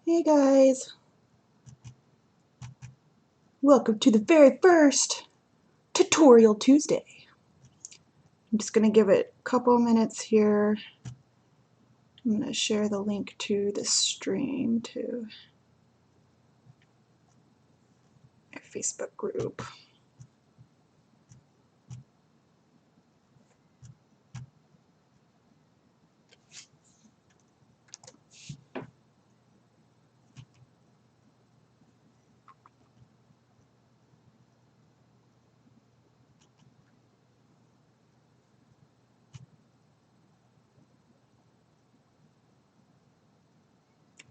Hey guys, welcome to the very first Tutorial Tuesday. I'm just going to give it a couple minutes here. I'm going to share the link to the stream to our Facebook group.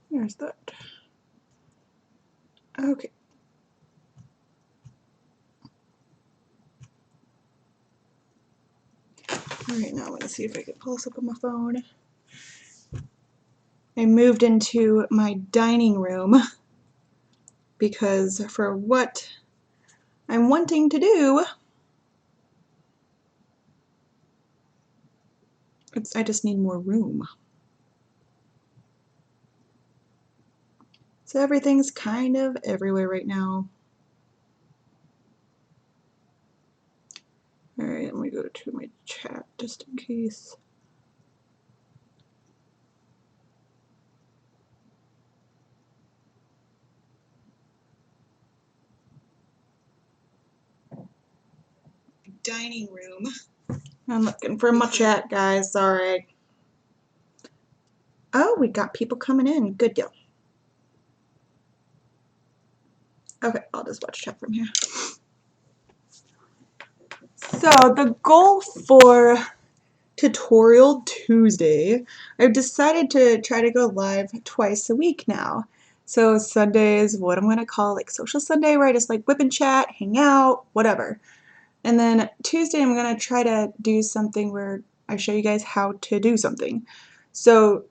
There's that. Okay. Alright, now I'm going to see if I can pull this up on my phone. I moved into my dining room because for what I'm wanting to do, I just need more room. So everything's kind of everywhere right now. Alright, let me go to my chat just in case. Dining room. I'm looking for my chat, guys. Sorry. Oh, we got people coming in. Good deal. Okay, I'll just watch chat from here. So the goal for Tutorial Tuesday, I've decided to try to go live twice a week now. So Sunday is what I'm going to call like Social Sunday, where I just like whip and chat, hang out, whatever. And then Tuesday I'm going to try to do something where I show you guys how to do something. So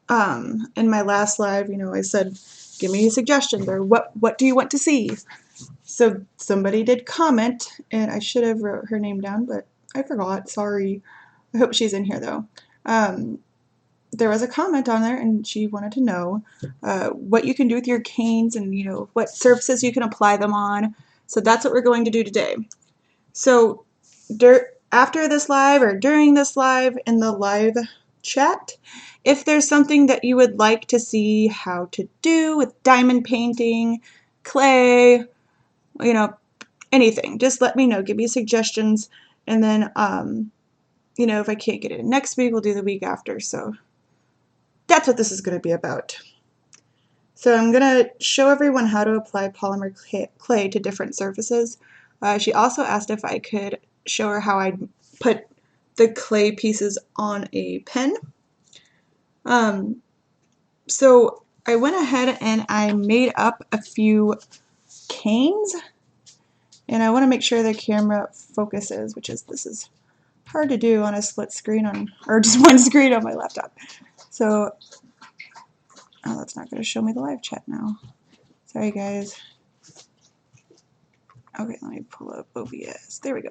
in my last live, I said, give me suggestions, or what do you want to see? So somebody did comment, and I should have wrote her name down, but I forgot. Sorry. I hope she's in here though. There was a comment on there, and she wanted to know what you can do with your canes, and what surfaces you can apply them on. So that's what we're going to do today. So after this live, or during this live, in the live chat, if there's something that you would like to see how to do with diamond painting, clay, anything, just let me know. Give me suggestions, and then if I can't get it in next week, we'll do the week after. So that's what this is going to be about. So I'm going to show everyone how to apply polymer clay to different surfaces. She also asked if I could show her how I'd put the clay pieces on a pen. So I went ahead and I made up a few canes, and I want to make sure the camera focuses, this is hard to do on a split screen or just one screen on my laptop. So, oh, that's not going to show me the live chat now. Sorry, guys. Okay, let me pull up OBS. There we go.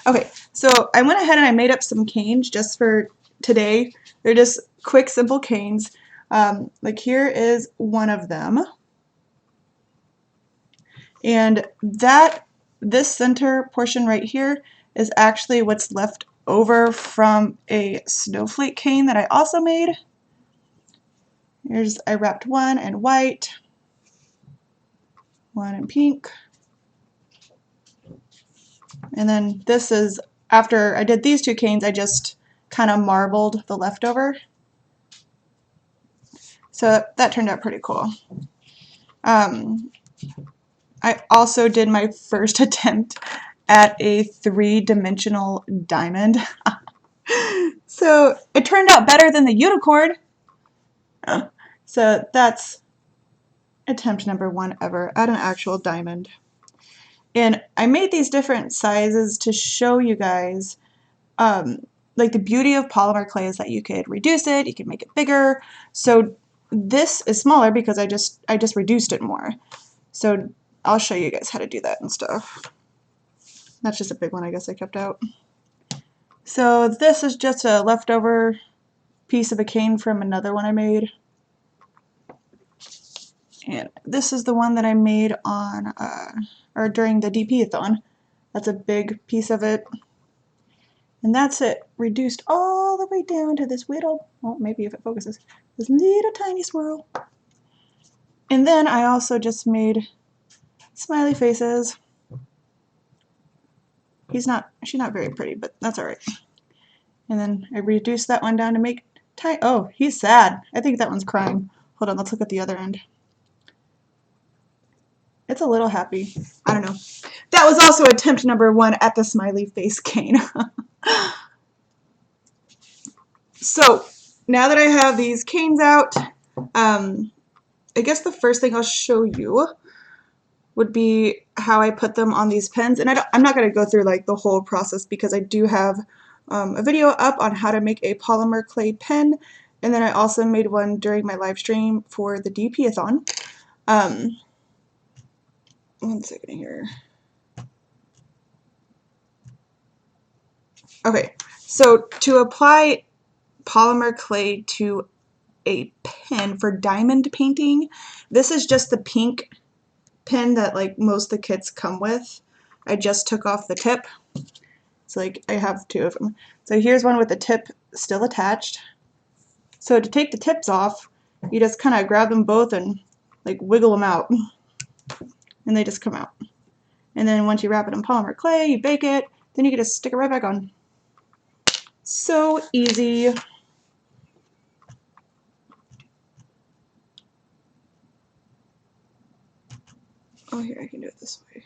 Okay, so I went ahead and I made up some canes just for today. They're just quick, simple canes. Like here is one of them. And this center portion right here is actually what's left over from a snowflake cane that I also made. I wrapped one in white, one in pink, and then this is, after I did these two canes, I just kind of marbled the leftover. So that turned out pretty cool. I also did my first attempt at a 3-dimensional diamond. So it turned out better than the unicorn. So that's attempt number 1 ever at an actual diamond. And I made these different sizes to show you guys like the beauty of polymer clay is that you could reduce it, you can make it bigger. So this is smaller because I just reduced it more. So I'll show you guys how to do that and stuff. That's just a big one I guess I kept out. So this is just a leftover piece of a cane from another one I made. And this is the one that I made on, or during the DP-a-thon. That's a big piece of it. And that's it, reduced all the way down to this little, well, maybe if it focuses, this little tiny swirl. And then I also just made smiley faces. She's not very pretty, but that's all right. And then I reduced that one down to make tiny, oh, he's sad. I think that one's crying. Hold on, let's look at the other end. It's a little happy. I don't know. That was also attempt number 1 at the smiley face cane. So now that I have these canes out, I guess the first thing I'll show you would be how I put them on these pens. And I'm not going to go through like the whole process because I do have a video up on how to make a polymer clay pen. And then I also made one during my live stream for the DP-a-thon. One second here. Okay, so to apply polymer clay to a pen for diamond painting, this is just the pink pen that like most of the kits come with. I just took off the tip. It's like I have 2 of them. So here's one with the tip still attached. So to take the tips off, you just kind of grab them both and like wiggle them out, and they just come out. And then once you wrap it in polymer clay, you bake it, then you can just stick it right back on. So easy. Oh, here, I can do it this way.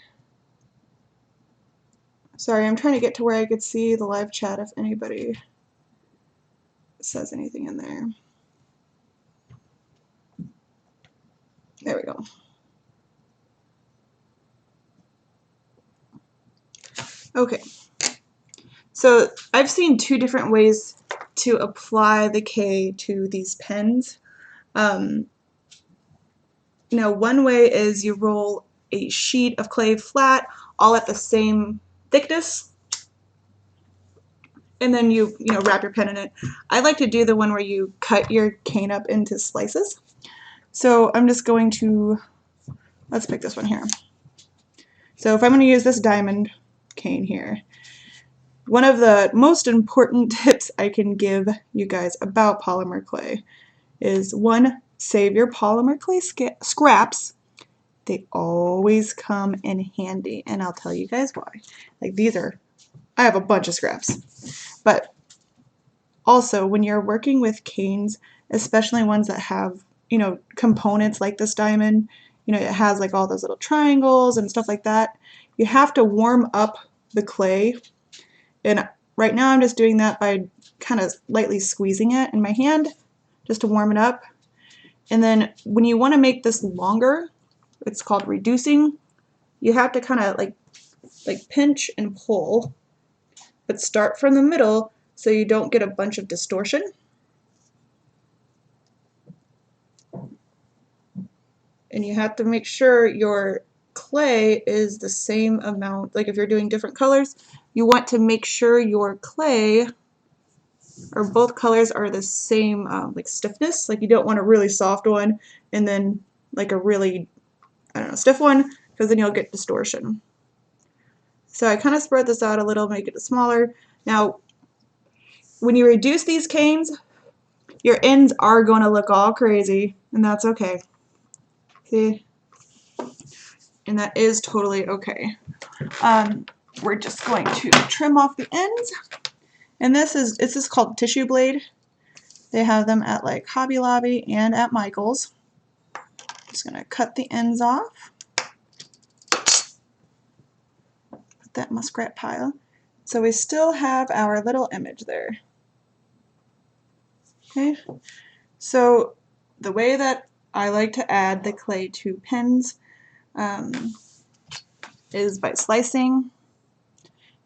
Sorry, I'm trying to get to where I could see the live chat if anybody says anything in there. There we go. Okay. So I've seen 2 different ways to apply the K to these pens. Now, one way is you roll a sheet of clay flat, all at the same thickness, and then you wrap your pen in it. I like to do the one where you cut your cane up into slices. So I'm just going to, let's pick this one here. So if I'm going to use this diamond cane here, one of the most important tips I can give you guys about polymer clay is 1, save your polymer clay scraps. They always come in handy, and I'll tell you guys why. Like I have a bunch of scraps. But also, when you're working with canes, especially ones that have, components like this diamond, it has like all those little triangles and stuff like that, you have to warm up the clay. And right now I'm just doing that by kind of lightly squeezing it in my hand just to warm it up. And then when you want to make this longer, it's called reducing, you have to kind of like pinch and pull, but start from the middle so you don't get a bunch of distortion. And you have to make sure your clay is the same amount. Like if you're doing different colors, you want to make sure your clay or both colors are the same like stiffness. Like you don't want a really soft one and then like a really, I don't know, stiff one, because then you'll get distortion. So I kind of spread this out a little, make it smaller. Now, when you reduce these canes, your ends are going to look all crazy, and that's okay. See? And that is totally okay. We're just going to trim off the ends. And this is called tissue blade. They have them at like Hobby Lobby and at Michael's. Just going to cut the ends off. Put that in my scrap pile. So we still have our little image there. Okay. So the way that I like to add the clay to pens is by slicing.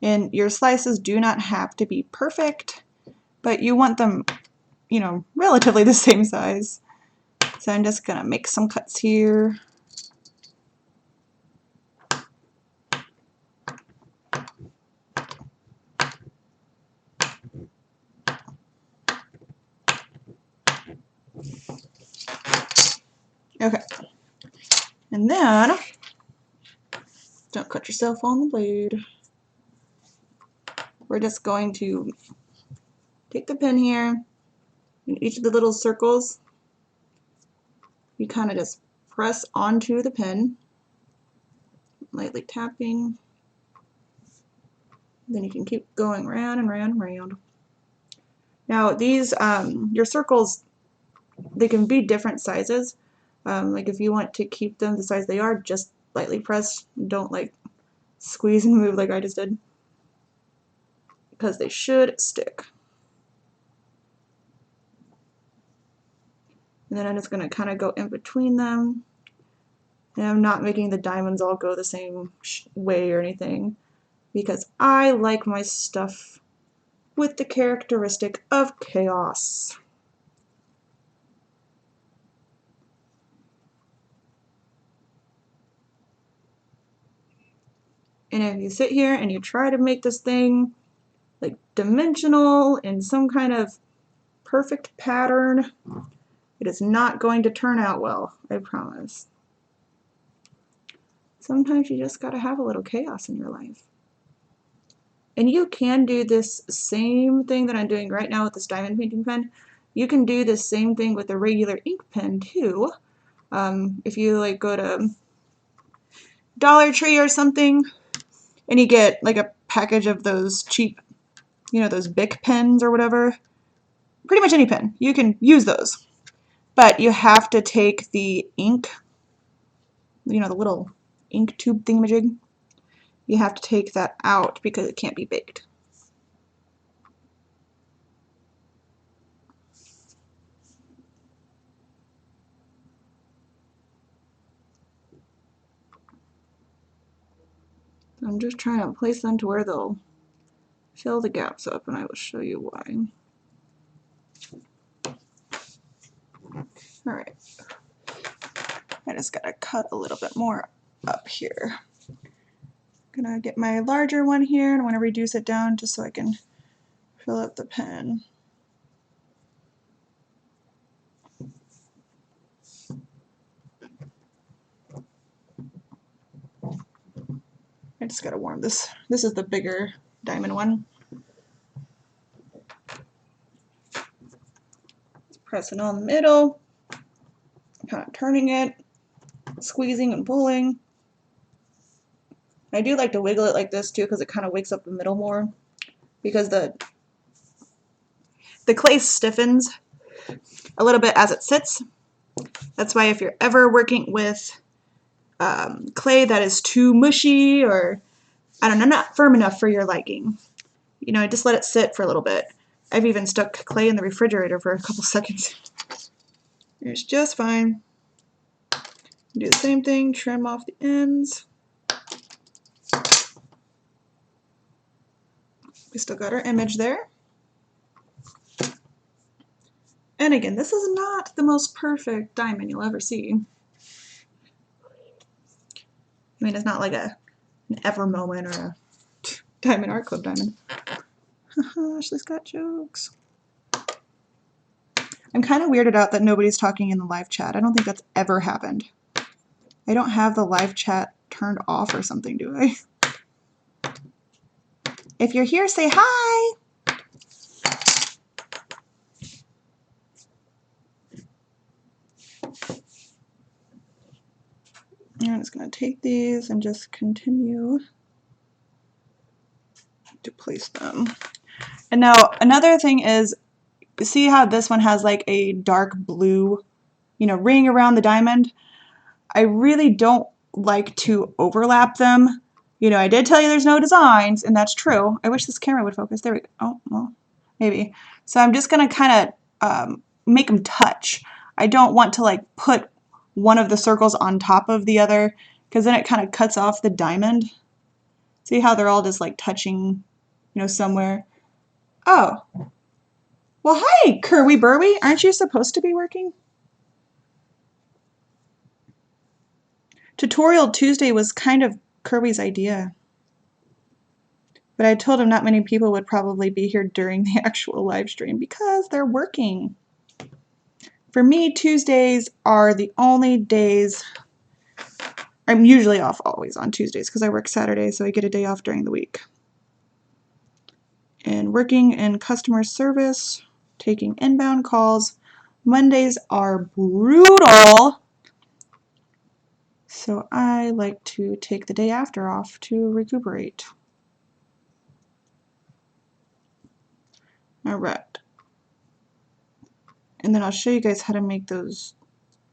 And your slices do not have to be perfect, but you want them, relatively the same size. So I'm just gonna make some cuts here. Okay, And then, don't cut yourself on the blade. We're just going to take the pin here, and each of the little circles, you kind of just press onto the pin, lightly tapping. Then you can keep going round and round and round. Now these, your circles, they can be different sizes. Like if you want to keep them the size they are, just lightly press. Don't like squeeze and move like I just did, because they should stick. And then I'm just going to kind of go in between them. And I'm not making the diamonds all go the same way or anything, because I like my stuff with the characteristic of chaos. And if you sit here and you try to make this thing like dimensional in some kind of perfect pattern, it is not going to turn out well, I promise. Sometimes you just gotta have a little chaos in your life. And you can do this same thing that I'm doing right now with this diamond painting pen. You can do the same thing with a regular ink pen too. If you like go to Dollar Tree or something and you get like a package of those cheap, you know, those Bic pens or whatever, pretty much any pen, you can use those. But you have to take the ink, you know, the little ink tube thingamajig, you have to take that out because it can't be baked. I'm just trying to place them to where they'll fill the gaps up, and I will show you why. Alright, I just gotta cut a little bit more up here. I'm gonna get my larger one here, and I want to reduce it down just so I can fill up the pen. I just gotta warm this. This is the bigger diamond one. Pressing on the middle, kind of turning it, squeezing and pulling. I do like to wiggle it like this too because it kind of wakes up the middle more, because the clay stiffens a little bit as it sits. That's why if you're ever working with clay that is too mushy or, I don't know, not firm enough for your liking, you know, just let it sit for a little bit. I've even stuck clay in the refrigerator for a couple seconds. It's just fine. Do the same thing, trim off the ends. We still got our image there. And again, this is not the most perfect diamond you'll ever see. I mean, it's not like an ever moment or a Diamond Art Club diamond. Ashley's got jokes. I'm kind of weirded out that nobody's talking in the live chat. I don't think that's ever happened. I don't have the live chat turned off or something, do I? If you're here, say hi! I'm just going to take these and just continue to place them. And now another thing is, see how this one has like a dark blue, you know, ring around the diamond? I really don't like to overlap them. You know, I did tell you there's no designs, and that's true. I wish this camera would focus. There we go. Oh, well, maybe. So I'm just going to kind of make them touch. I don't want to like put one of the circles on top of the other, because then it kind of cuts off the diamond. See how they're all just like touching, you know, somewhere. Oh. Well, hi, Kerwy Burwy. Aren't you supposed to be working? Tutorial Tuesday was kind of Kirby's idea. But I told him not many people would probably be here during the actual live stream because they're working. For me, Tuesdays are the only days I'm usually off always on Tuesdays because I work Saturday, so I get a day off during the week. And working in customer service, taking inbound calls. Mondays are brutal, so I like to take the day after off to recuperate. All right. And then I'll show you guys how to make those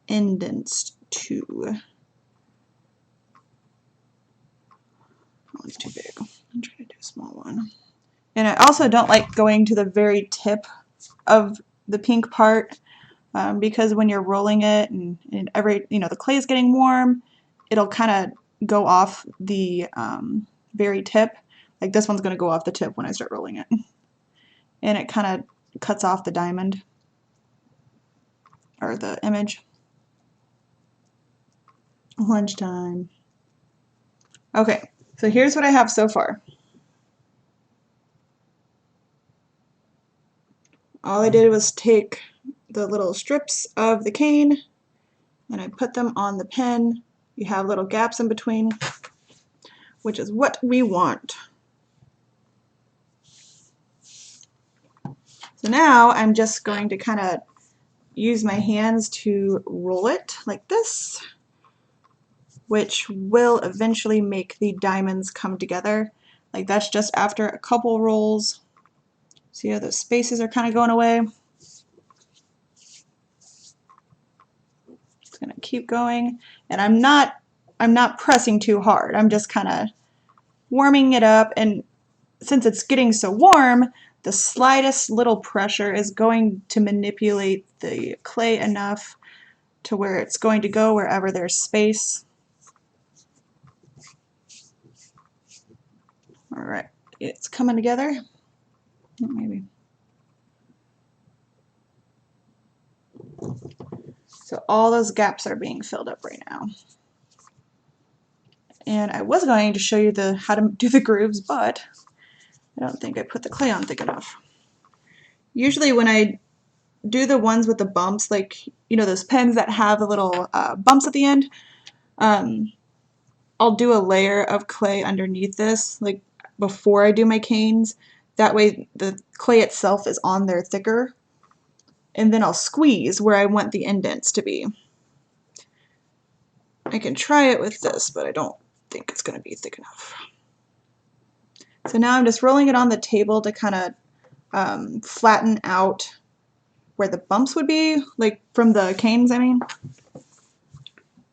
indents too. That one's too big. I'm trying to do a small one. And I also don't like going to the very tip of the pink part because when you're rolling it and the clay is getting warm, it'll kind of go off the very tip. Like this one's going to go off the tip when I start rolling it. And it kind of cuts off the diamond or the image. Lunchtime. Okay, so here's what I have so far. All I did was take the little strips of the cane and I put them on the pen. You have little gaps in between, which is what we want. So now I'm just going to kind of use my hands to roll it like this, which will eventually make the diamonds come together. Like that's just after a couple rolls. See how the spaces are kind of going away? It's gonna keep going, and I'm not pressing too hard. I'm just kind of warming it up, and since it's getting so warm, the slightest little pressure is going to manipulate the clay enough to where it's going to go wherever there's space. All right, it's coming together. Maybe. So all those gaps are being filled up right now. And I was going to show you how to do the grooves, but I don't think I put the clay on thick enough. Usually when I do the ones with the bumps, like, those pens that have the little bumps at the end, I'll do a layer of clay underneath this, like before I do my canes. That way the clay itself is on there thicker. And then I'll squeeze where I want the indents to be. I can try it with this, but I don't think it's going to be thick enough. So now I'm just rolling it on the table to kind of flatten out where the bumps would be, like from the canes, I mean.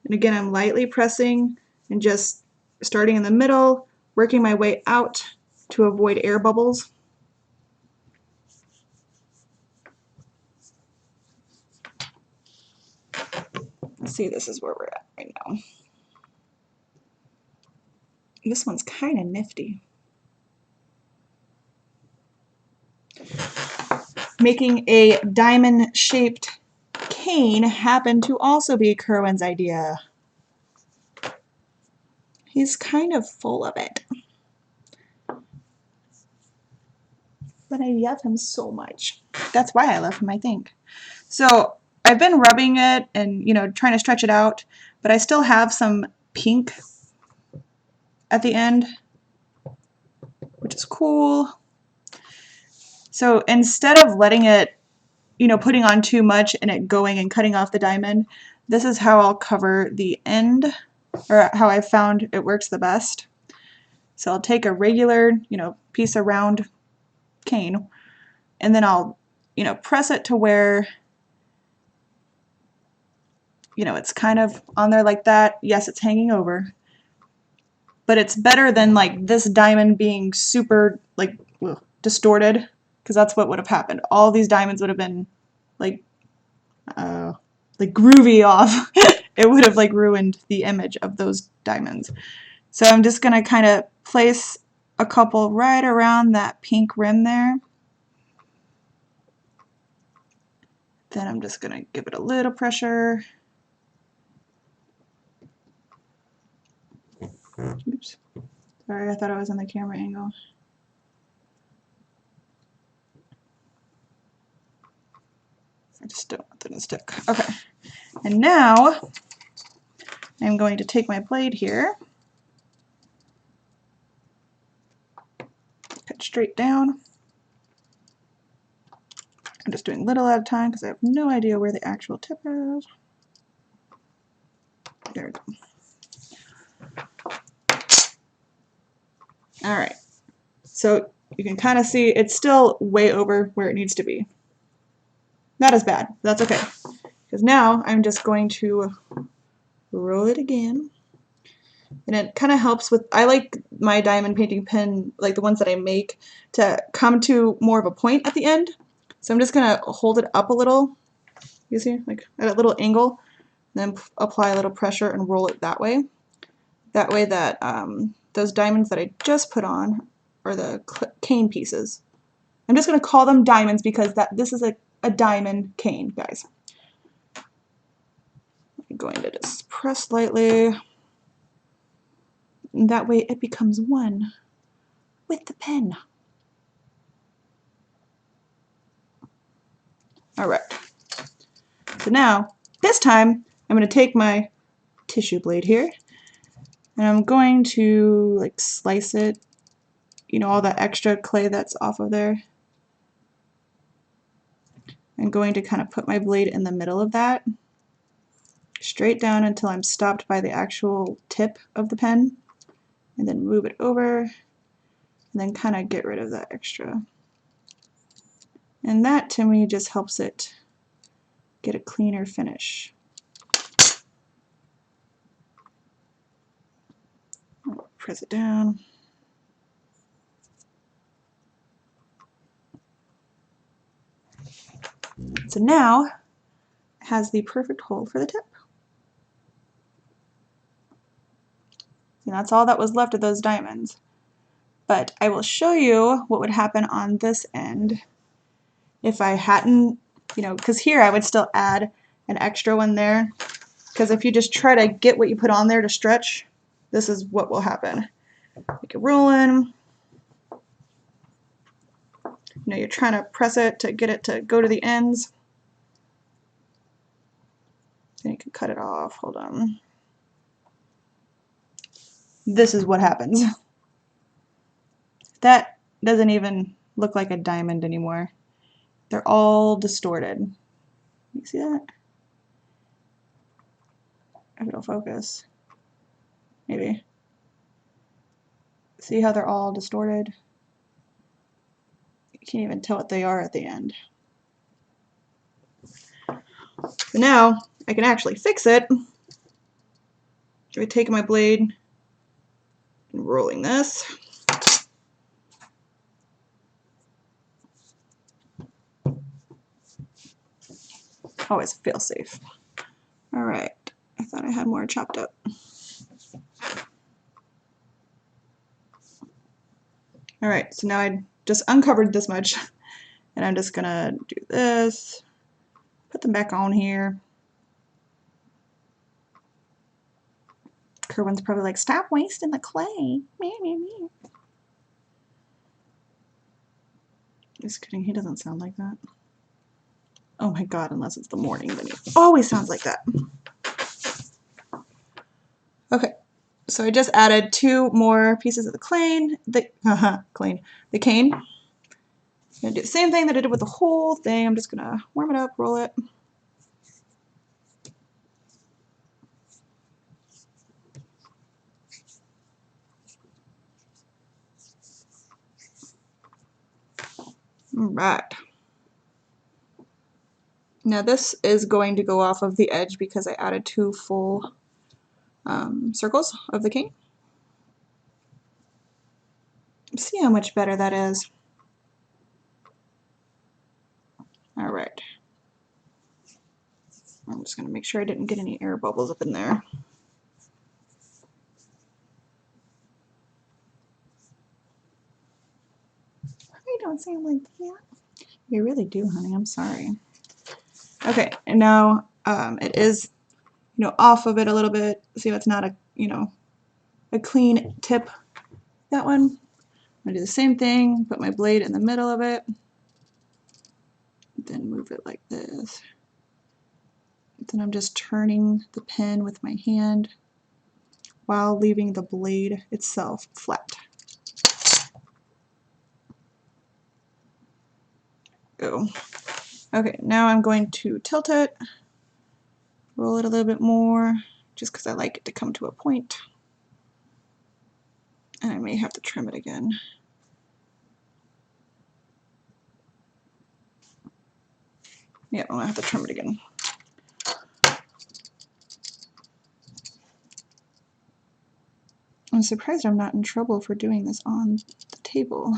And again, I'm lightly pressing and just starting in the middle, working my way out to avoid air bubbles. See, this is where we're at right now. This one's kind of nifty. Making a diamond-shaped cane happened to also be Kerwin's idea. He's kind of full of it. But I love him so much. That's why I love him, I think. So I've been rubbing it and, trying to stretch it out, but I still have some pink at the end, which is cool. So instead of letting it, putting on too much and it going and cutting off the diamond, this is how I'll cover the end, or how I found it works the best. So I'll take a regular, piece of round cane, and then I'll, press it to where, it's kind of on there like that. Yes, it's hanging over, but it's better than like this diamond being super like distorted, because that's what would have happened. All these diamonds would have been like groovy off. It would have like ruined the image of those diamonds. So I'm just gonna kind of place a couple right around that pink rim there. Then I'm just gonna give it a little pressure. Oops. Sorry, I thought I was on the camera angle. I just don't want it to stick. Okay. And now I'm going to take my blade here, cut straight down. I'm just doing little at a time because I have no idea where the actual tip is. There we go. All right, so you can kind of see it's still way over where it needs to be. Not as bad, that's okay. Because now I'm just going to roll it again. And it kind of helps with, I like my diamond painting pen, like the ones that I make, to come to more of a point at the end. So I'm just going to hold it up a little, you see, like at a little angle, then apply a little pressure and roll it that way. That way that those diamonds that I just put on are the cane pieces. I'm just going to call them diamonds because this is a diamond cane, guys. I'm going to just press lightly. And that way it becomes one with the pen. All right. So now, this time, I'm going to take my tissue blade here, and I'm going to like slice it, you know, all that extra clay that's off of there. I'm going to kind of put my blade in the middle of that, straight down until I'm stopped by the actual tip of the pen, and then move it over, and then kind of get rid of that extra. And that, to me, just helps it get a cleaner finish. I'll press it down. So now it has the perfect hole for the tip. And that's all that was left of those diamonds. But I will show you what would happen on this end if I hadn't, you know, because here I would still add an extra one there. Because if you just try to get what you put on there to stretch, this is what will happen. Make it rolling. You know, you're trying to press it to get it to go to the ends. Then you can cut it off. Hold on. This is what happens. That doesn't even look like a diamond anymore. They're all distorted. You see that? If it'll focus. Maybe. See how they're all distorted? You can't even tell what they are at the end. So now I can actually fix it by taking my blade and rolling this. Always feel safe. All right, I thought I had more chopped up. All right, so now I just uncovered this much, and I'm just gonna do this, put them back on here. Kerwin's probably like, stop wasting the clay. Just kidding, he doesn't sound like that. Oh my god, unless it's the morning, then he always sounds like that. Okay, so I just added 2 more pieces of the cane. The cane. I'm gonna do the same thing that I did with the whole thing. I'm just gonna warm it up, roll it. All right. Now this is going to go off of the edge because I added 2 full circles of the cane. See how much better that is. All right. I'm just going to make sure I didn't get any air bubbles up in there. I don't sound like that. You really do, honey. I'm sorry. Okay, and now it is, you know, off of it a little bit. See how it's not a, you know, a clean tip. That one. I'm gonna do the same thing. Put my blade in the middle of it. Then move it like this. Then I'm just turning the pen with my hand. while leaving the blade itself flat. Go. Okay, now I'm going to tilt it, roll it a little bit more, just because I like it to come to a point. And I may have to trim it again. Yeah, I'm gonna have to trim it again. I'm surprised I'm not in trouble for doing this on the table.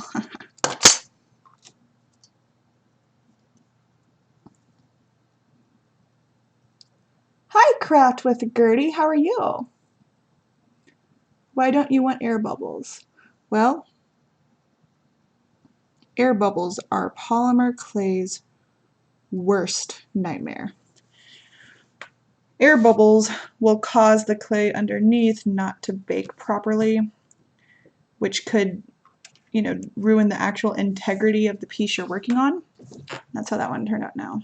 Hi, Craft with Gertie, how are you? Why don't you want air bubbles? Well, air bubbles are polymer clay's worst nightmare. Air bubbles will cause the clay underneath not to bake properly, which could, ruin the actual integrity of the piece you're working on. That's how that one turned out now.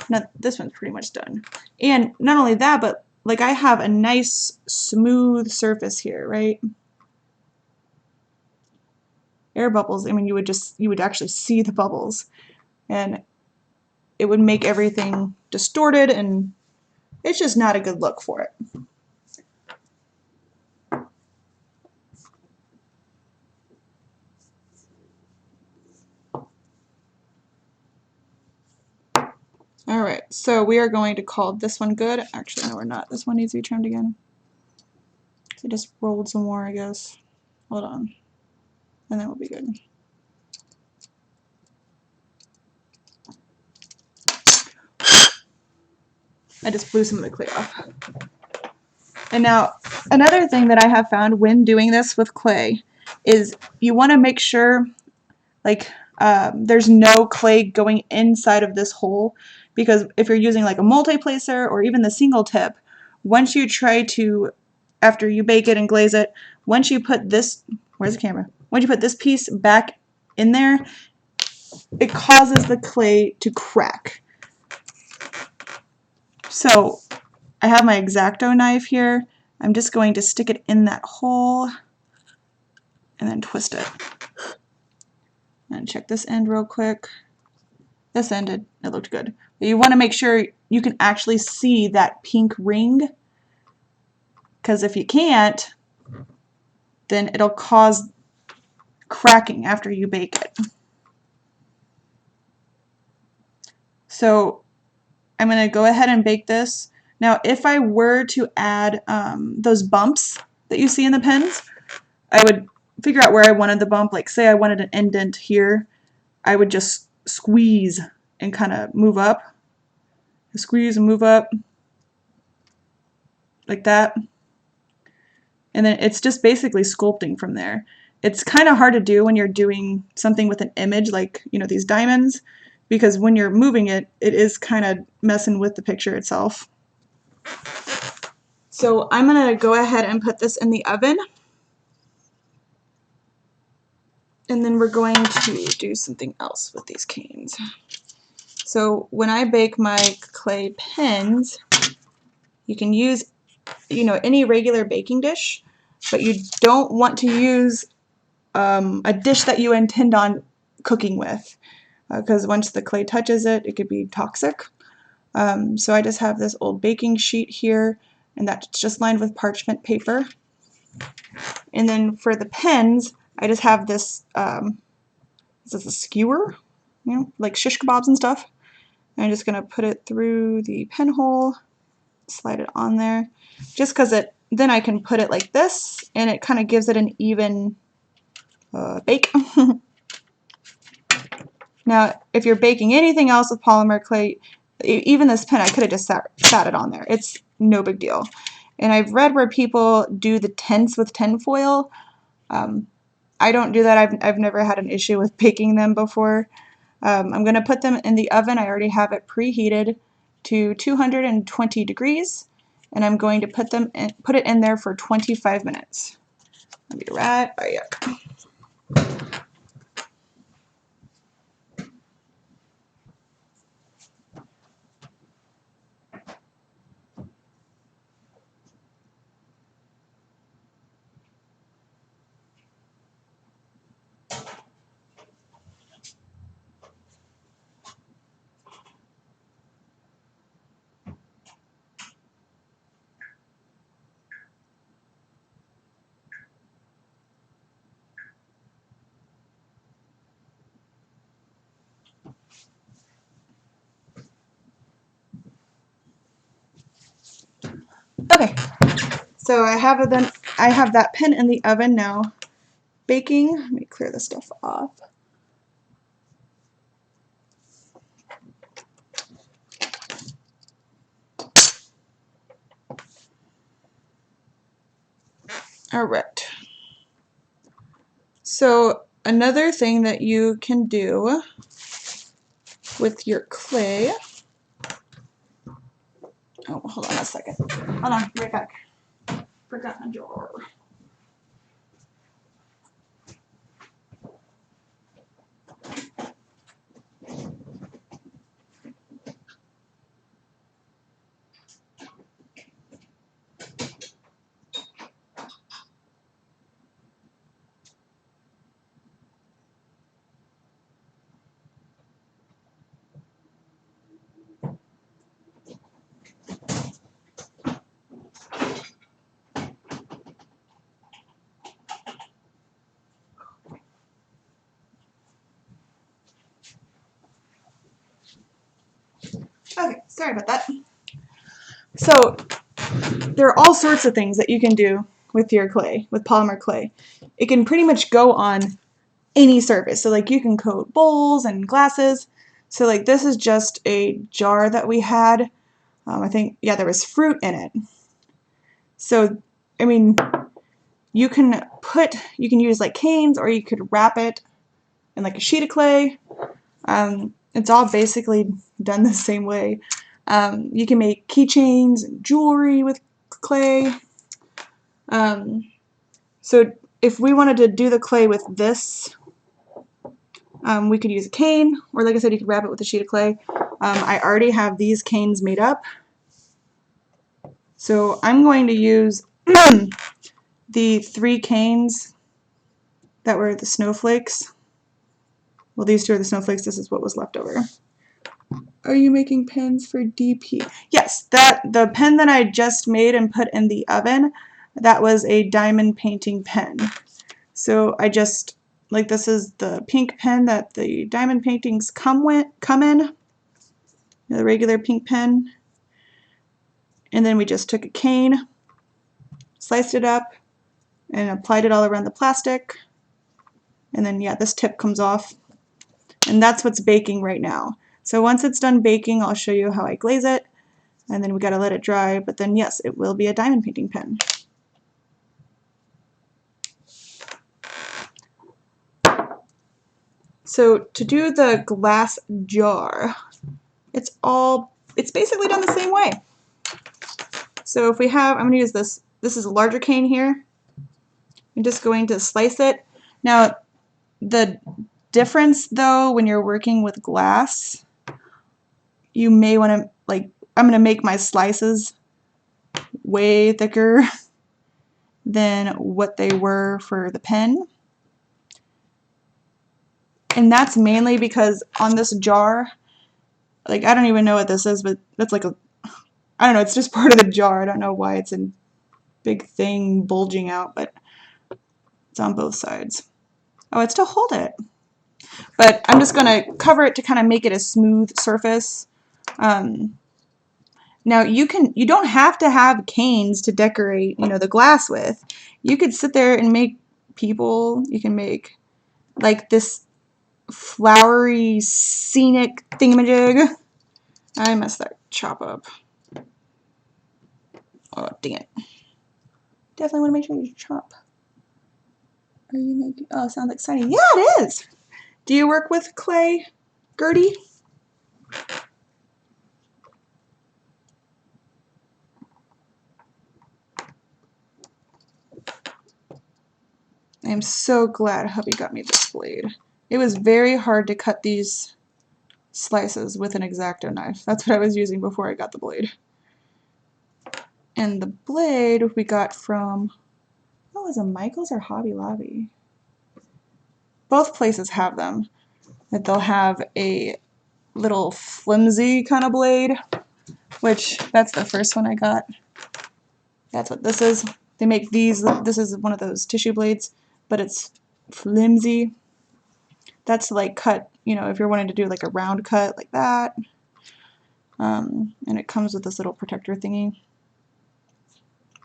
Now, this one's pretty much done. And not only that, but like I have a nice smooth surface here, right? Air bubbles, I mean, you would actually see the bubbles, and it would make everything distorted, and it's just not a good look for it. All right, so we are going to call this one good. Actually, no, we're not. This one needs to be trimmed again. So just rolled some more, I guess. Hold on. And that will be good. I just blew some of the clay off. And now, another thing that I have found when doing this with clay is you want to make sure, like, there's no clay going inside of this hole, because if you're using like a multi-placer or even the single tip, once you try to, after you bake it and glaze it, once you put this, where's the camera? Once you put this piece back in there, it causes the clay to crack. So I have my X-Acto knife here. I'm just going to stick it in that hole and then twist it. And check this end real quick. This ended, it looked good. But you want to make sure you can actually see that pink ring, because if you can't, then it'll cause cracking after you bake it. So I'm going to go ahead and bake this. Now, if I were to add those bumps that you see in the pens, I would figure out where I wanted the bump. Like, say I wanted an indent here, I would just squeeze and kind of move up. Squeeze and move up like that. And then it's just basically sculpting from there. It's kind of hard to do when you're doing something with an image like, these diamonds, because when you're moving it, it is kind of messing with the picture itself. So I'm going to go ahead and put this in the oven. And then we're going to do something else with these canes. So when I bake my clay pens, you can use, any regular baking dish, but you don't want to use a dish that you intend on cooking with, because once the clay touches it, it could be toxic. So I just have this old baking sheet here, and that's just lined with parchment paper. And then for the pens, I just have this, this is a skewer, like shish kebabs and stuff. And I'm just going to put it through the pen hole, slide it on there, just because then I can put it like this, and it kind of gives it an even bake. Now, if you're baking anything else with polymer clay, even this pen, I could have just sat it on there. It's no big deal. And I've read where people do the tints with tin foil. I don't do that. I've never had an issue with baking them before. I'm going to put them in the oven. I already have it preheated to 220 degrees, and I'm going to put it in there for 25 minutes. I'll be right back. So I have that pen in the oven now baking. Let me clear this stuff off. All right. So another thing that you can do with your clay. Oh, hold on a second. Hold on, be right back. Forgot my jar. Okay, sorry about that. So there are all sorts of things that you can do with your clay, with polymer clay. It can pretty much go on any surface. So like you can coat bowls and glasses. So like this is just a jar that we had. I think, yeah, there was fruit in it. So, I mean, you can use like canes, or you could wrap it in like a sheet of clay. It's all basically done the same way. You can make keychains and jewelry with clay. So if we wanted to do the clay with this, we could use a cane, or like I said, you could wrap it with a sheet of clay. I already have these canes made up. So I'm going to use the 3 canes that were the snowflakes. Well, these 2 are the snowflakes. This is what was left over. Are you making pens for DP? Yes, the pen that I just made and put in the oven, that was a diamond painting pen. So I just, like, this is the pink pen that the diamond paintings come in, the regular pink pen. And then we just took a cane, sliced it up, and applied it all around the plastic. And then, yeah, this tip comes off. And that's what's baking right now. So once it's done baking, I'll show you how I glaze it. And then we gotta let it dry, but then yes, it will be a diamond painting pen. So to do the glass jar, it's basically done the same way. So if we have, I'm gonna use this is a larger cane here. I'm just going to slice it. Now, the difference though, when you're working with glass, you may wanna, like, I'm gonna make my slices way thicker than what they were for the pen. And that's mainly because on this jar, like, I don't even know what this is, but that's like I don't know, it's just part of the jar. I don't know why it's a big thing bulging out, but it's on both sides. Oh, it's to hold it. But I'm just gonna cover it to kind of make it a smooth surface. Now you don't have to have canes to decorate, the glass with. You could sit there and make people. You can make like this flowery scenic thingamajig. I messed that chop up. Oh, dang it. Definitely want to make sure you chop. Are you making, oh, it sounds exciting. Yeah, it is. Do you work with clay, Gertie? I am so glad hubby got me this blade. It was very hard to cut these slices with an X-Acto knife. That's what I was using before I got the blade. And the blade we got from, what was it, Michael's or Hobby Lobby? Both places have them. That they'll have a little flimsy kind of blade, which that's the first one I got. That's what this is. They make these, this is one of those tissue blades, but it's flimsy. That's to like cut, if you're wanting to do like a round cut like that. And it comes with this little protector thingy.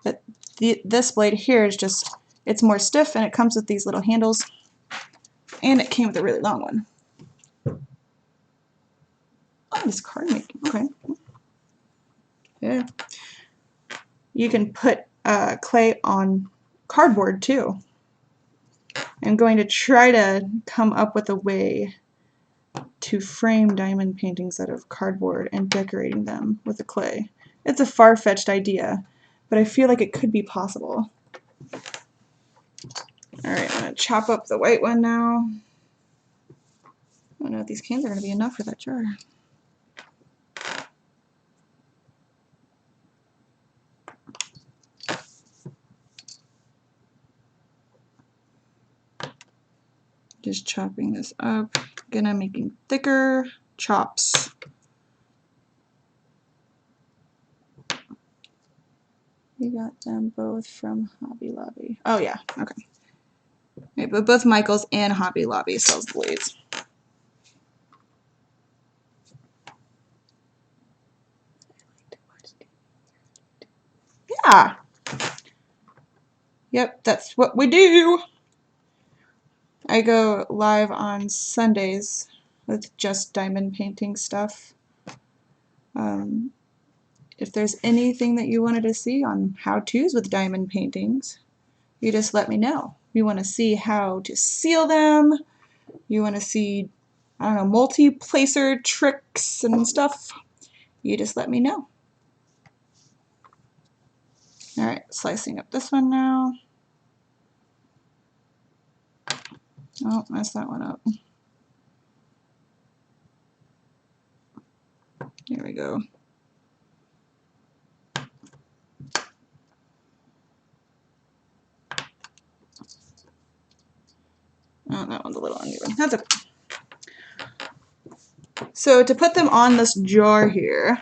But this blade here is just, it's more stiff, and it comes with these little handles, and it came with a really long one. Oh, this card making, okay. Yeah. You can put clay on cardboard too. I'm going to try to come up with a way to frame diamond paintings out of cardboard and decorating them with the clay. It's a far-fetched idea, but I feel like it could be possible. Alright, I'm going to chop up the white one now. I don't know if these cans are going to be enough for that jar. Just chopping this up. Again, I'm making thicker chops. We got them both from Hobby Lobby. Oh yeah, okay. Okay, but both Michaels and Hobby Lobby sells blades. Yeah. Yep, that's what we do. I go live on Sundays with just diamond painting stuff. If there's anything that you wanted to see on how-tos with diamond paintings, you just let me know. You want to see how to seal them, you want to see, I don't know, multi-placer tricks and stuff, you just let me know. Alright, slicing up this one now. Oh, messed that one up. There we go. Oh, that one's a little uneven. That's okay. So to put them on this jar here,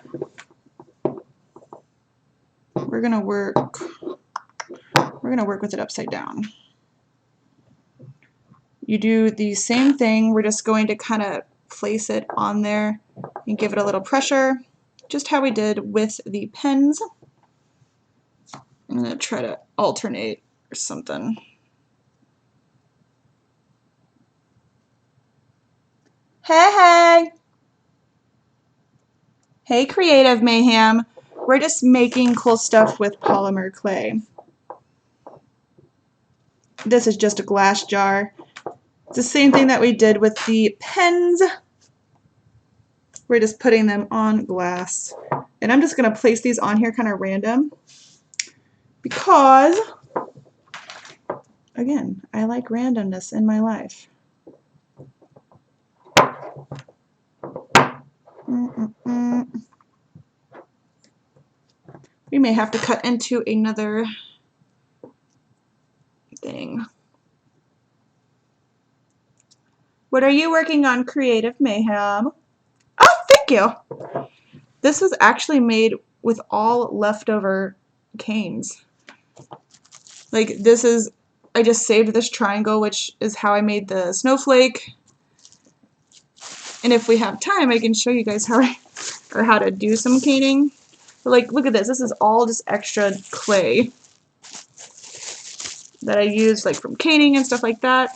we're gonna work with it upside down. You do the same thing. We're just going to kind of place it on there and give it a little pressure, just how we did with the pens. I'm gonna try to alternate or something. Hey! Hey, Creative Mayhem. We're just making cool stuff with polymer clay. This is just a glass jar. It's the same thing that we did with the pens. We're just putting them on glass. And I'm just going to place these on here kind of random because, again, I like randomness in my life. We may have to cut into another thing. What are you working on, Creative Mayhem? Oh, thank you. This was actually made with all leftover canes. Like, this is, I just saved this triangle, which is how I made the snowflake. And if we have time, I can show you guys how to do some caning. But like, look at this. This is all just extra clay that I used like from caning and stuff like that.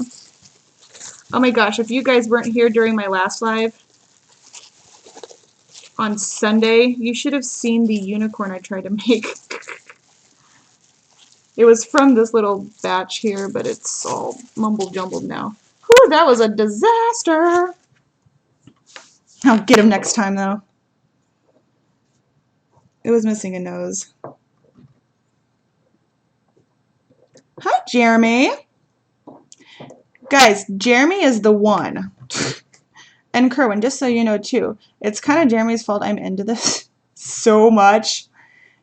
Oh my gosh, if you guys weren't here during my last live on Sunday, you should have seen the unicorn I tried to make. It was from this little batch here, but it's all mumble jumbled now. Whew, that was a disaster. I'll get him next time though. It was missing a nose. Hi, Jeremy. Guys, Jeremy is the one. And Kerwin, just so you know too, it's kind of Jeremy's fault I'm into this so much.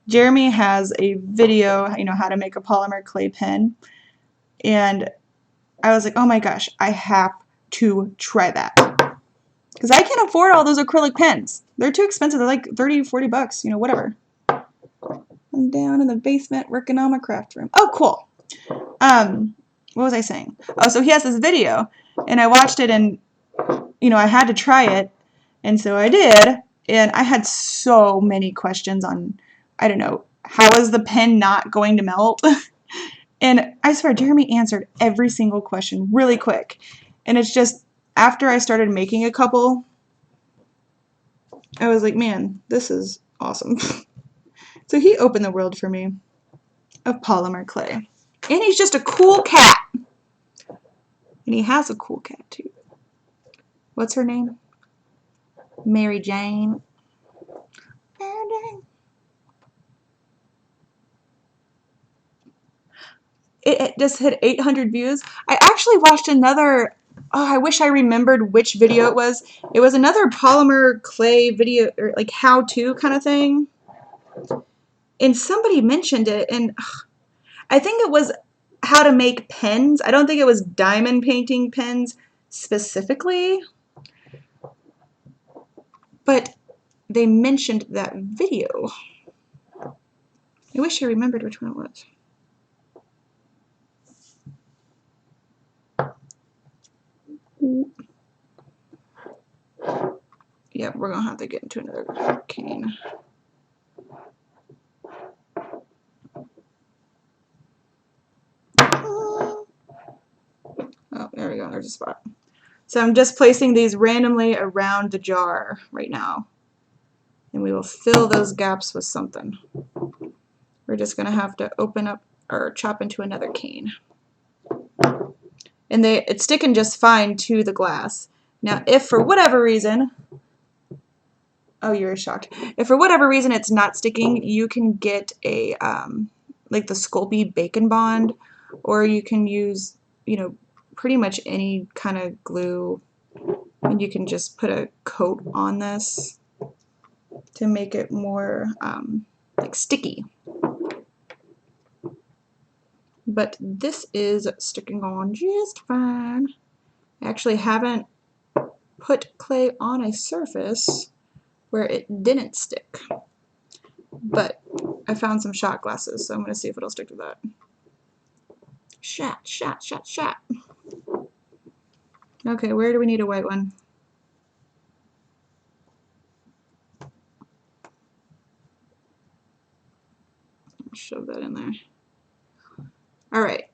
Jeremy has a video, you know, how to make a polymer clay pen. And I was like, oh my gosh, I have to try that. Because I can't afford all those acrylic pens. They're too expensive. They're like 30, 40 bucks, you know, whatever. I'm down in the basement working on my craft room. Oh, cool. What was I saying? Oh, so he has this video, and I watched it, and, you know, I had to try it, and so I did, and I had so many questions on, I don't know, how is the pen not going to melt? And I swear, Jeremy answered every single question really quick. And it's just, after I started making a couple, I was like, man, this is awesome. So he opened the world for me of polymer clay. And he's just a cool cat. And he has a cool cat too. What's her name? Mary Jane. Mary Jane. It just hit 800 views. I actually watched another, oh, I wish I remembered which video it was. It was another polymer clay video, or like how-to kind of thing. And somebody mentioned it, and I think it was how to make pens. I don't think it was diamond painting pens specifically, but they mentioned that video. I wish I remembered which one it was. Yeah, we're gonna have to get into another cane. Oh, there we go, there's a spot. So I'm just placing these randomly around the jar right now. And we will fill those gaps with something. We're just gonna have to open up or chop into another cane. And it's sticking just fine to the glass. Now, if for whatever reason, oh, you're shocked. If for whatever reason it's not sticking, you can get a, like the Sculpey Bacon Bond, or you can use, you know, pretty much any kind of glue, and you can just put a coat on this to make it more like sticky. But this is sticking on just fine. I actually haven't put clay on a surface where it didn't stick, but I found some shot glasses, so I'm going to see if it'll stick to that. Shot, shot, shot, shot. Okay, where do we need a white one? Shove that in there. All right.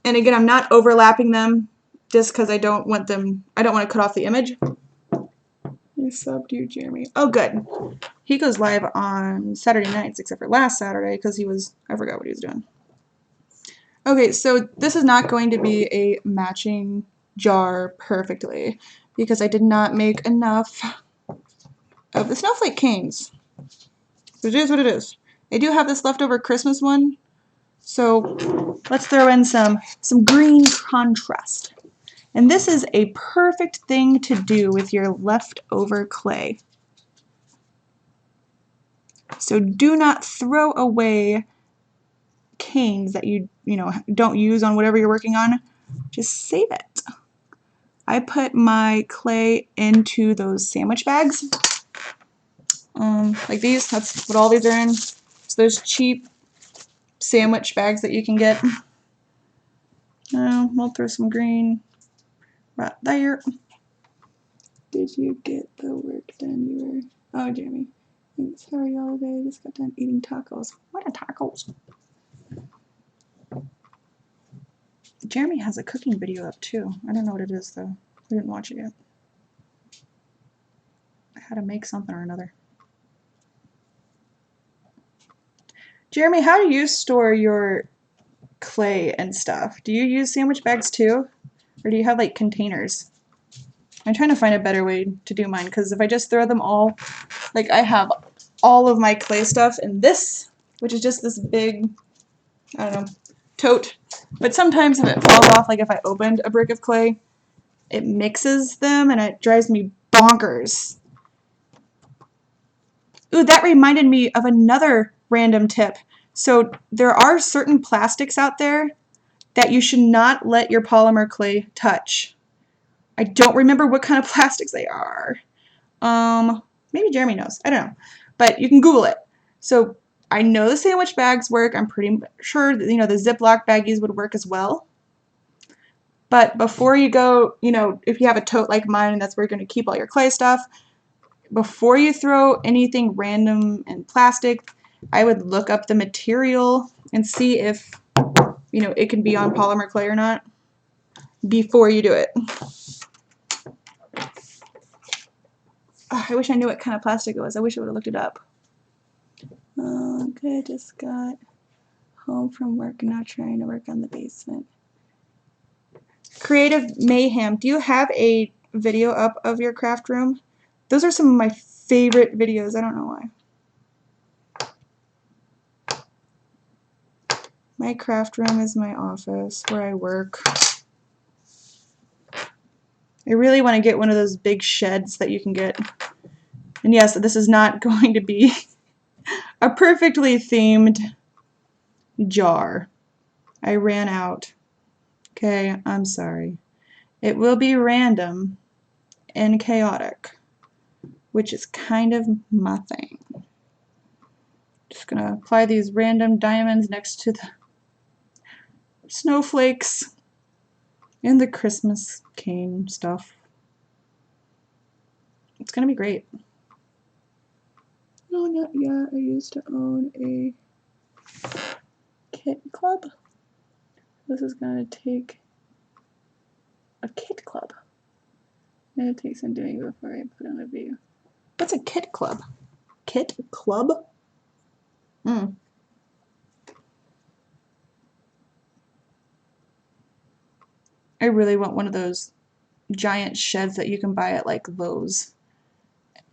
And again, I'm not overlapping them just because I don't want to cut off the image. I subbed you, Jeremy. Oh, good. He goes live on Saturday nights, except for last Saturday because I forgot what he was doing. Okay, so this is not going to be a matching jar perfectly because I did not make enough of the snowflake canes. It is what it is. I do have this leftover Christmas one, so let's throw in some green contrast. And this is a perfect thing to do with your leftover clay. So do not throw away canes that you don't use on whatever you're working on. Just save it. I put my clay into those sandwich bags. Like these, that's what all these are in. So those cheap sandwich bags that you can get. We'll throw some green right there. Did you get the work done? You were, oh, Jamie. Thanks. How are you all today? Just got done eating tacos. What are tacos? Jeremy has a cooking video up too. I don't know what it is though. I didn't watch it yet. How to make something or another. Jeremy, how do you store your clay and stuff? Do you use sandwich bags too? Or do you have like containers? I'm trying to find a better way to do mine because if I just throw them all, like I have all of my clay stuff in this, which is just this big, I don't know, tote. But sometimes if it falls off, like if I opened a brick of clay, it mixes them and it drives me bonkers. Ooh, that reminded me of another random tip. So there are certain plastics out there that you should not let your polymer clay touch. I don't remember what kind of plastics they are. Maybe Jeremy knows. I don't know. But you can Google it. So I know the sandwich bags work. I'm pretty sure that, the Ziploc baggies would work as well. But before you go, if you have a tote like mine and that's where you're going to keep all your clay stuff, before you throw anything random and plastic, I would look up the material and see if, you know, it can be on polymer clay or not before you do it. Oh, I wish I knew what kind of plastic it was. I wish I would have looked it up. Okay, I just got home from work and now trying to work on the basement. Creative Mayhem, do you have a video up of your craft room? Those are some of my favorite videos. I don't know why. My craft room is my office where I work. I really want to get one of those big sheds that you can get. And yes, this is not going to be a perfectly themed jar. I ran out. Okay, I'm sorry. It will be random and chaotic, which is kind of my thing. Just gonna apply these random diamonds next to the snowflakes and the Christmas cane stuff. It's gonna be great. No, not yet. I used to own a kit club. This is gonna take a kit club. And it takes some doing before I put on a view. What's a kit club? Kit club? I really want one of those giant sheds that you can buy at like Lowe's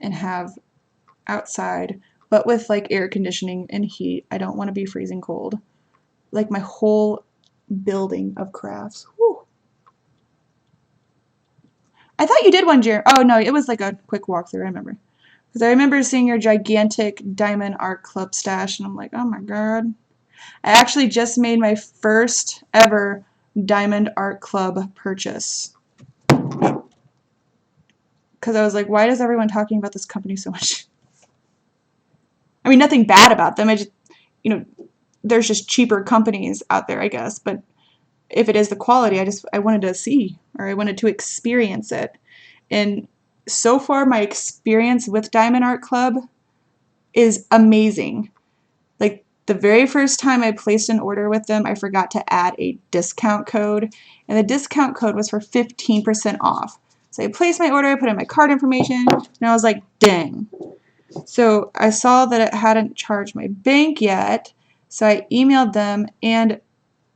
and have outside, but with like air conditioning and heat. I don't want to be freezing cold. Like my whole building of crafts. Whew. I thought you did one, Jer. Oh no, it was like a quick walkthrough. I remember. Because I remember seeing your gigantic Diamond Art Club stash, and I'm like, oh my god. I actually just made my first ever Diamond Art Club purchase. Because I was like, why is everyone talking about this company so much? I mean, nothing bad about them. I just, you know, there's just cheaper companies out there, I guess. But if it is the quality, I wanted to see, or I wanted to experience it. And so far, my experience with Diamond Art Club is amazing. Like the very first time I placed an order with them, I forgot to add a discount code, and the discount code was for 15% off. So I placed my order, I put in my card information, and I was like, dang. So I saw that it hadn't charged my bank yet, so I emailed them, and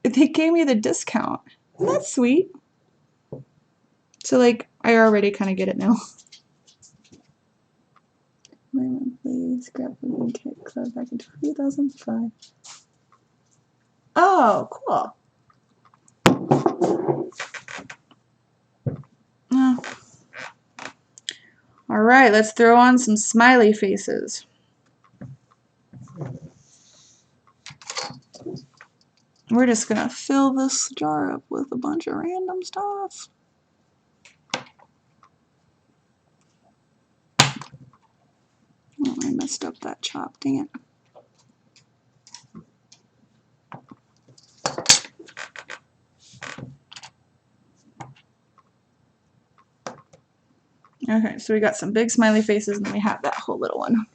they gave me the discount. Isn't that sweet? So like, I already kind of get it now. My monthly scrapbooking kit club back in 2005. Oh, cool. Oh. All right, let's throw on some smiley faces. We're just gonna fill this jar up with a bunch of random stuff. Oh, I messed up that chop, dang it. Okay, so we got some big smiley faces, and then we have that whole little one.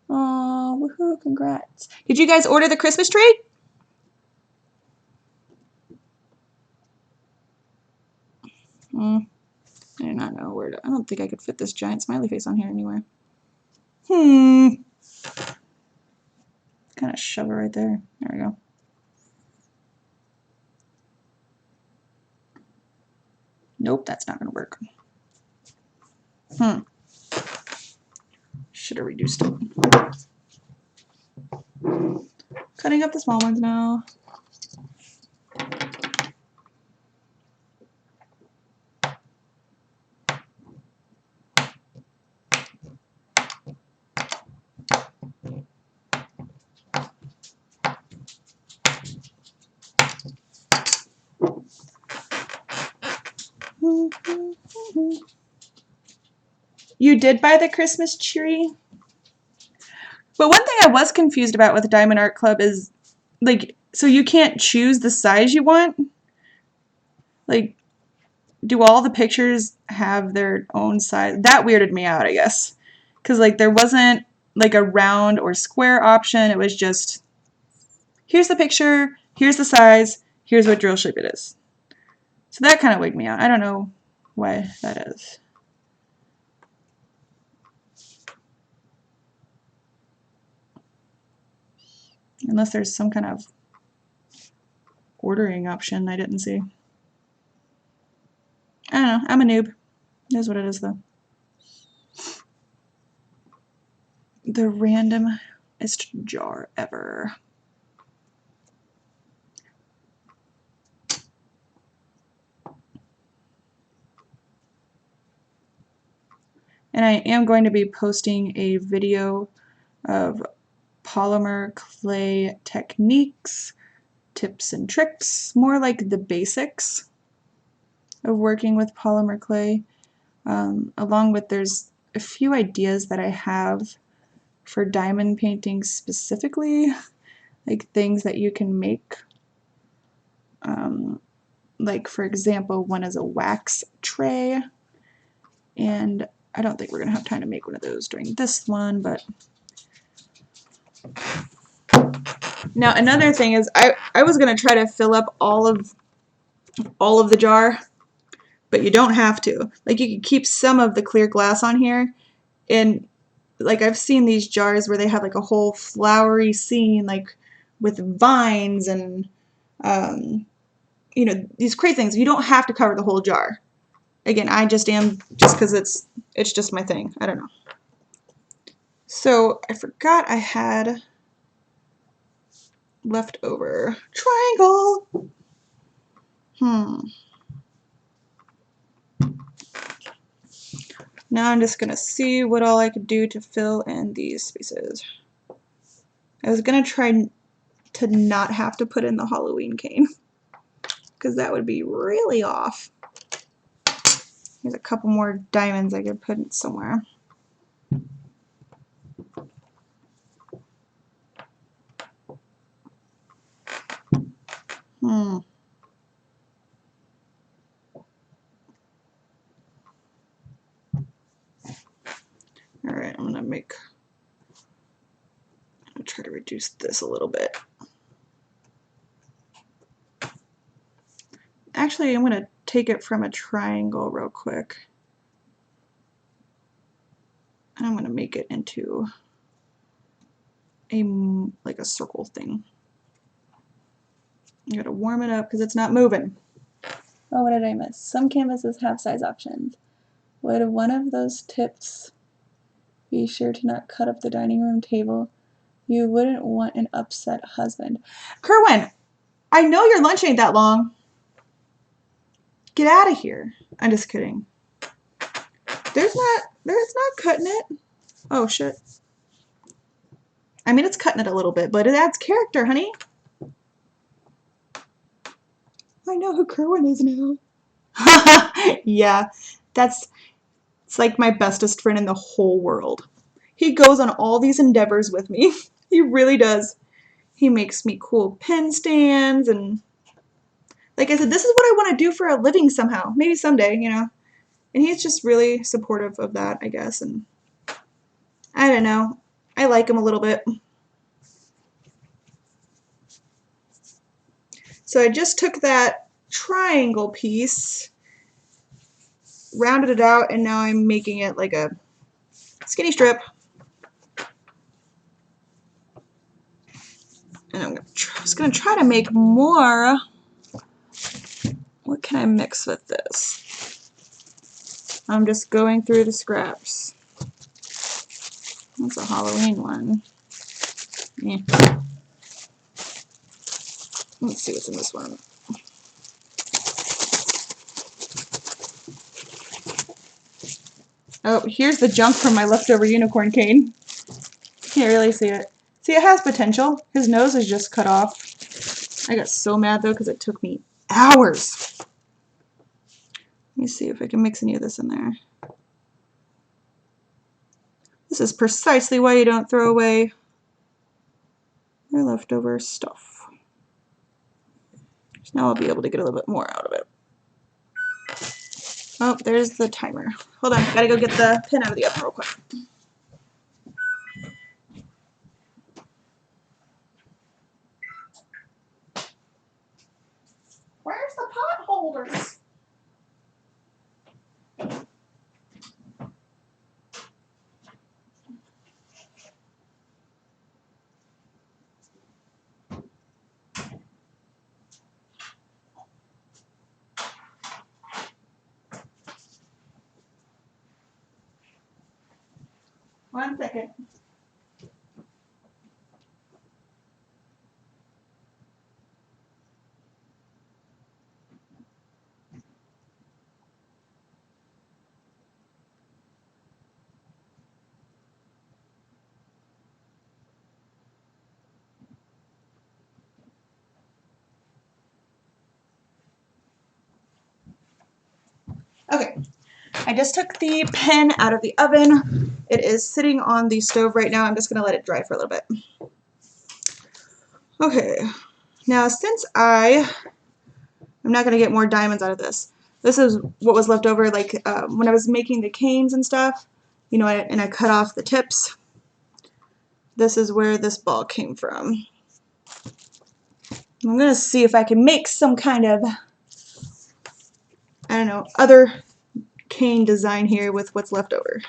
Oh, woohoo, congrats. Did you guys order the Christmas tree? I do not know where to. I don't think I could fit this giant smiley face on here anywhere. Kind of shove it right there. There we go. Nope, that's not going to work. Should have reduced it. Cutting up the small ones now. You did buy the Christmas tree? But one thing I was confused about with Diamond Art Club is, like, so you can't choose the size you want? Like, do all the pictures have their own size? That weirded me out, I guess. Because, like, there wasn't, like a round or square option. It was just, here's the picture, here's the size, here's what drill shape it is. So that kind of wigged me out. I don't know why that is. Unless there's some kind of ordering option I didn't see. I don't know. I'm a noob. It is what it is, though. The randomest jar ever. And I am going to be posting a video of polymer clay techniques, tips and tricks, more like the basics of working with polymer clay, along with there's a few ideas that I have for diamond painting specifically, like things that you can make. Like for example, one is a wax tray, and I don't think we're gonna have time to make one of those during this one, but now another thing is I was gonna try to fill up all of the jar, but you don't have to. Like you can keep some of the clear glass on here, and like I've seen these jars where they have like a whole flowery scene, like with vines and you know, these crazy things. You don't have to cover the whole jar. Again, I just am, just because it's just my thing. I don't know. So I forgot I had leftover triangle. Now I'm just gonna see what all I could do to fill in these spaces. I was gonna try to not have to put in the Halloween cane, because that would be really off. There's a couple more diamonds I could put in somewhere. Alright, I'm gonna try to reduce this a little bit. Actually, I'm gonna take it from a triangle real quick. And I'm gonna make it into like a circle thing. I gotta warm it up because it's not moving. Oh, what did I miss? Some canvases have size options. Would one of those tips be sure to not cut up the dining room table? You wouldn't want an upset husband. Kerwin, I know your lunch ain't that long. Get out of here. I'm just kidding. There's not cutting it. Oh shit. I mean, it's cutting it a little bit, but it adds character, honey. I know who Kerwin is now. Yeah, it's like my bestest friend in the whole world. He goes on all these endeavors with me. He really does. He makes me cool pen stands, and like I said, this is what I want to do for a living somehow. Maybe someday, you know. And he's just really supportive of that, I guess. And I don't know. I like him a little bit. So I just took that triangle piece, rounded it out, and now I'm making it like a skinny strip. And I'm just going to try to make more. What can I mix with this? I'm just going through the scraps. That's a Halloween one. Yeah. Let's see what's in this one. Oh, here's the junk from my leftover unicorn cane. Can't really see it. See, it has potential. His nose is just cut off. I got so mad though because it took me hours. Let me see if I can mix any of this in there. This is precisely why you don't throw away your leftover stuff. So now I'll be able to get a little bit more out of it. Oh, there's the timer. Hold on, gotta go get the pin out of the oven real quick. colder. One second. Okay, I just took the pen out of the oven. It is sitting on the stove right now. I'm just going to let it dry for a little bit. Okay, now since I'm not going to get more diamonds out of this. This is what was left over, like when I was making the canes and stuff, you know, and I cut off the tips. This is where this ball came from. I'm going to see if I can make some kind of, I don't know, other cane design here with what's left over.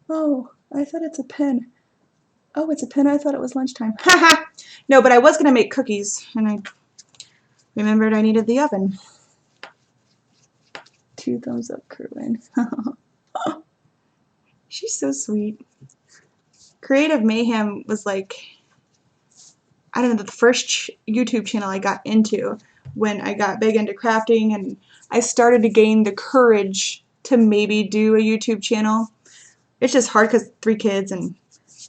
Oh, I thought it's a pen. Oh, it's a pen. I thought it was lunchtime. Haha! No, but I was going to make cookies, and I remembered I needed the oven. 2 thumbs up, Kerwin. She's so sweet. Creative Mayhem was like, I don't know, the first YouTube channel I got into when I got big into crafting, and I started to gain the courage to maybe do a YouTube channel. It's just hard because 3 kids, and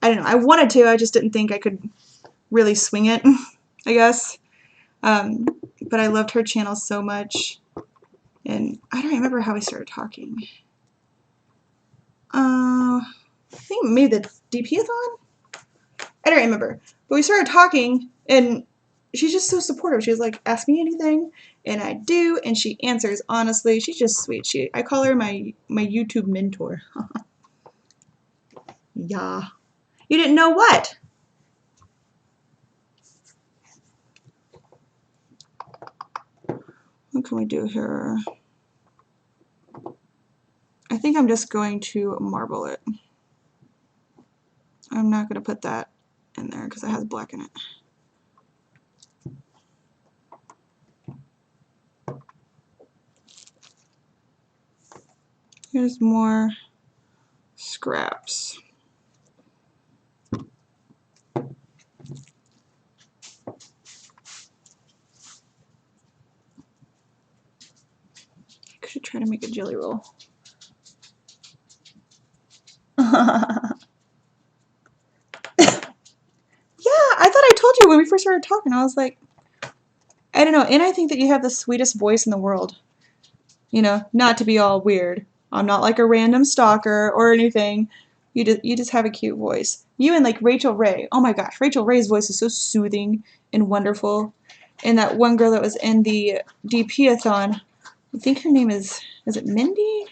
I don't know, I wanted to, I just didn't think I could really swing it, I guess. But I loved her channel so much, and I don't remember how we started talking. I think maybe the DP-a-thon? I don't remember. But we started talking, and she's just so supportive. She's like, ask me anything, and I do, and she answers honestly. She's just sweet. I call her my YouTube mentor. Yeah. You didn't know what? What can we do here? I think I'm just going to marble it. I'm not going to put that in there because it has black in it. Here's more scraps. I should try to make a jelly roll. Yeah, I thought I told you when we first started talking. I was like, I don't know, and I think that you have the sweetest voice in the world. You know, not to be all weird. I'm not like a random stalker or anything. You just have a cute voice. You and like Rachel Ray. Oh my gosh, Rachel Ray's voice is so soothing and wonderful. And that one girl that was in the DP-a-thon, I think her name is it Mindy?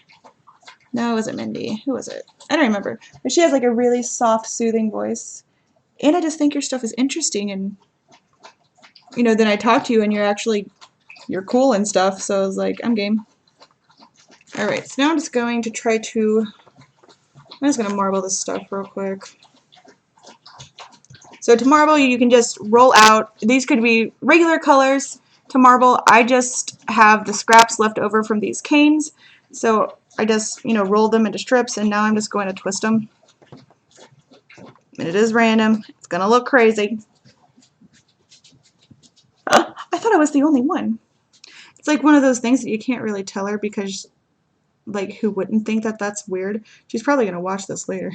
No, it wasn't Mindy. Who was it? I don't remember. But she has like a really soft, soothing voice. And I just think your stuff is interesting, and you know, then I talk to you and you're cool and stuff, so I was like, I'm game. Alright, so now I'm just going to I'm just going to marble this stuff real quick. So to marble, you can just roll out. These could be regular colors to marble. I just have the scraps left over from these canes, so I just, you know, rolled them into strips, and now I'm just going to twist them. And it is random. It's going to look crazy. I thought I was the only one. It's like one of those things that you can't really tell her because, like, who wouldn't think that that's weird? She's probably going to watch this later.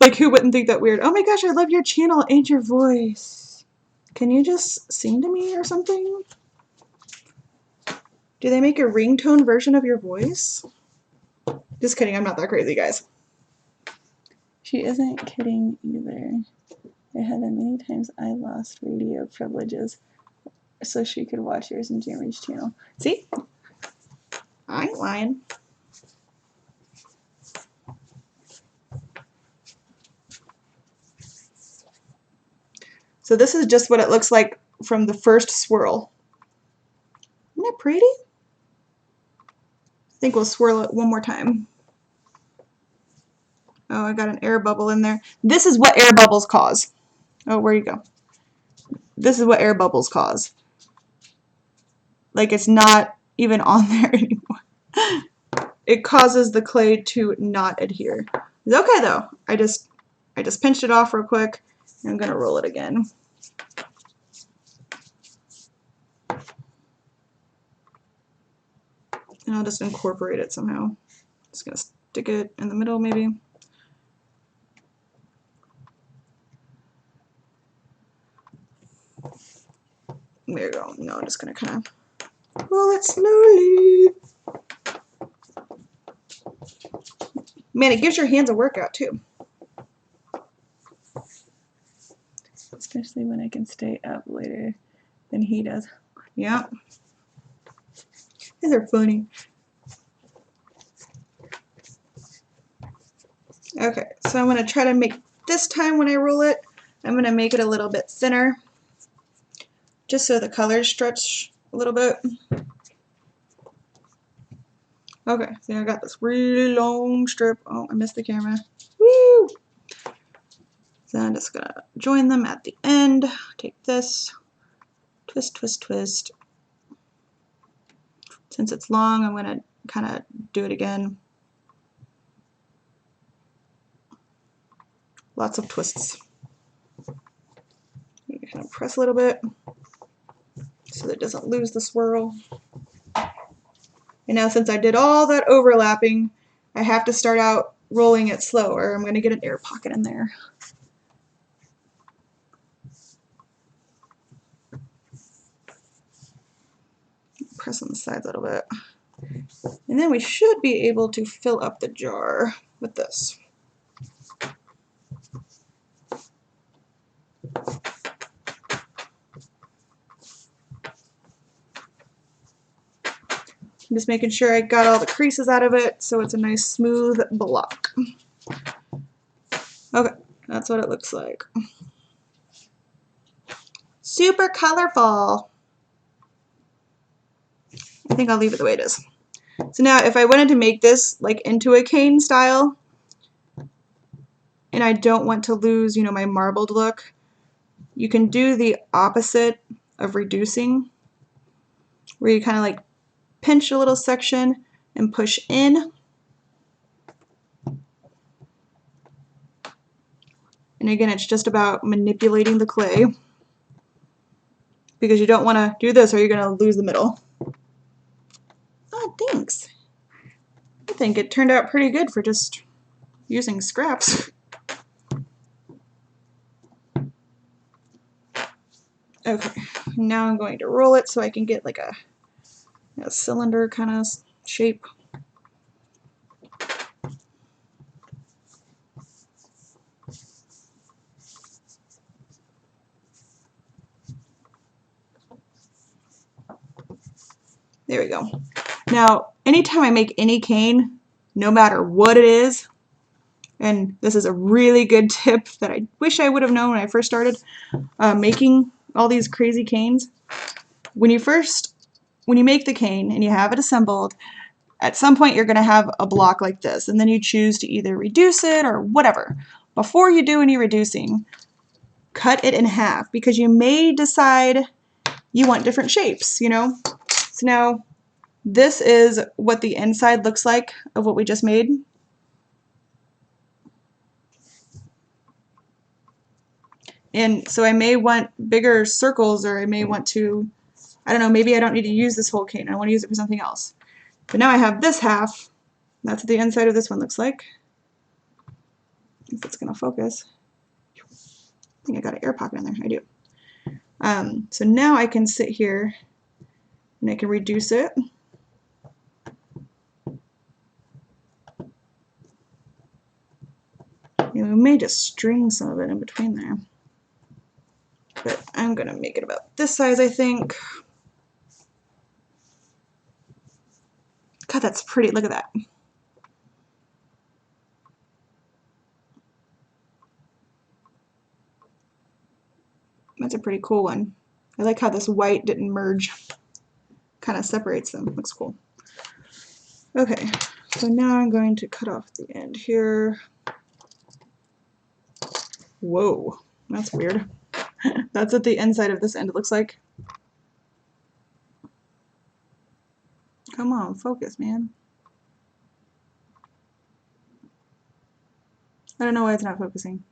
Like, who wouldn't think that weird? Oh my gosh, I love your channel and your voice. Can you just sing to me or something? Do they make a ringtone version of your voice? Just kidding, I'm not that crazy, guys. She isn't kidding either. It had been many times I lost radio privileges so she could watch yours and Jeremy's channel. See? I ain't lying. So this is just what it looks like from the first swirl. Isn't that pretty? I think we'll swirl it one more time. Oh, I got an air bubble in there. This is what air bubbles cause. Oh, where you go? This is what air bubbles cause. Like, it's not even on there anymore. It causes the clay to not adhere. It's okay though. I just pinched it off real quick. And I'm gonna roll it again. And I'll just incorporate it somehow. Just gonna stick it in the middle maybe. There you go. No, I'm just gonna kind of roll it slowly. Man, it gives your hands a workout too. Especially when I can stay up later than he does. Yeah. These are funny. Okay, so I'm going to try to make, this time when I roll it, I'm going to make it a little bit thinner, just so the colors stretch a little bit. Okay, so I got this really long strip. Oh, I missed the camera. Woo! So I'm just going to join them at the end. Take this, twist, twist, twist. Since it's long, I'm going to kind of do it again. Lots of twists. Kind of press a little bit so that it doesn't lose the swirl. And now since I did all that overlapping, I have to start out rolling it slow or I'm going to get an air pocket in there. Press on the sides a little bit. And then we should be able to fill up the jar with this. I'm just making sure I got all the creases out of it so it's a nice smooth block. Okay, that's what it looks like. Super colorful. I think I'll leave it the way it is. So now if I wanted to make this like into a cane style, and I don't want to lose, you know, my marbled look, you can do the opposite of reducing, where you kind of like pinch a little section and push in. And again, it's just about manipulating the clay, because you don't want to do this or you're going to lose the middle. Oh, thanks. I think it turned out pretty good for just using scraps. Okay, now I'm going to roll it so I can get like a cylinder kind of shape. There we go. Now, anytime I make any cane, no matter what it is, and this is a really good tip that I wish I would have known when I first started making all these crazy canes. When you make the cane and you have it assembled, at some point you're going to have a block like this, and then you choose to either reduce it or whatever. Before you do any reducing, cut it in half, because you may decide you want different shapes, you know? So now this is what the inside looks like of what we just made. And so I may want bigger circles, or I may want to, I don't know, maybe I don't need to use this whole cane. I want to use it for something else. But now I have this half. That's what the inside of this one looks like. If it's going to focus. I think I got an air pocket in there. I do. So now I can sit here and I can reduce it. You know, we may just string some of it in between there. But I'm going to make it about this size, I think. God, that's pretty. Look at that. That's a pretty cool one. I like how this white didn't merge. Kind of separates them. Looks cool. Okay, so now I'm going to cut off the end here. Whoa, that's weird. That's what the inside of this end looks like. Come on, focus, man. I don't know why it's not focusing.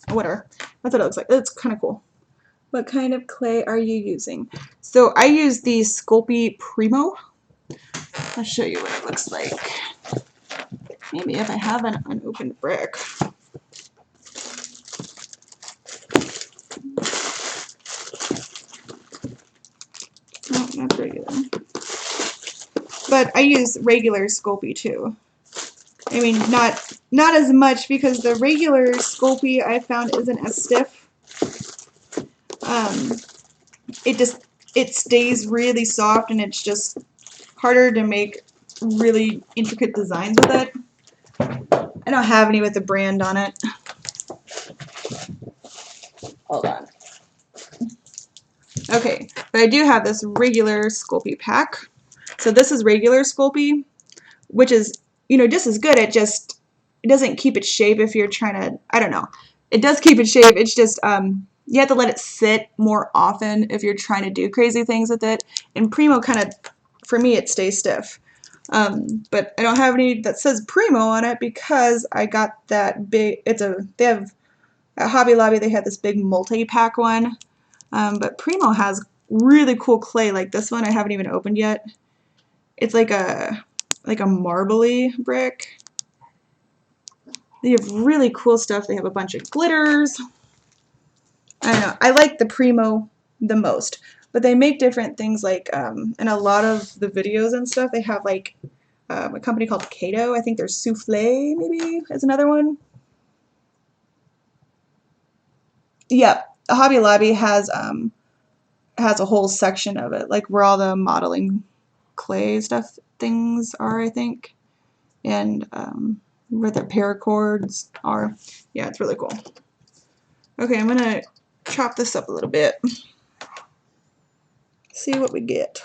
Whatever. That's what it looks like. It's kind of cool. What kind of clay are you using? So I use the Sculpey Primo. I'll show you what it looks like. Maybe if I have an unopened brick. No, not regular. But I use regular Sculpey too. I mean, not as much because the regular Sculpey I found isn't as stiff. It stays really soft, and it's just harder to make really intricate designs with it. I don't have any with the brand on it. Hold on. Okay, but I do have this regular Sculpey pack. So this is regular Sculpey, which is, you know, just as good. It doesn't keep its shape if you're trying to, I don't know. It does keep its shape. It's just, you have to let it sit more often if you're trying to do crazy things with it. And Primo kind of, for me, it stays stiff. But I don't have any that says Primo on it because I got that big, they have, at Hobby Lobby, they had this big multi-pack one. But Primo has really cool clay like this one I haven't even opened yet. It's like a marbly brick. They have really cool stuff. They have a bunch of glitters. I don't know. I like the Primo the most. But they make different things like, in a lot of the videos and stuff, they have like a company called Kato. I think there's Souffle, maybe, is another one. Yep. Hobby Lobby has a whole section of it, like where all the modeling clay stuff things are, I think. And where the paracords are. Yeah, it's really cool. Okay, I'm gonna chop this up a little bit. See what we get.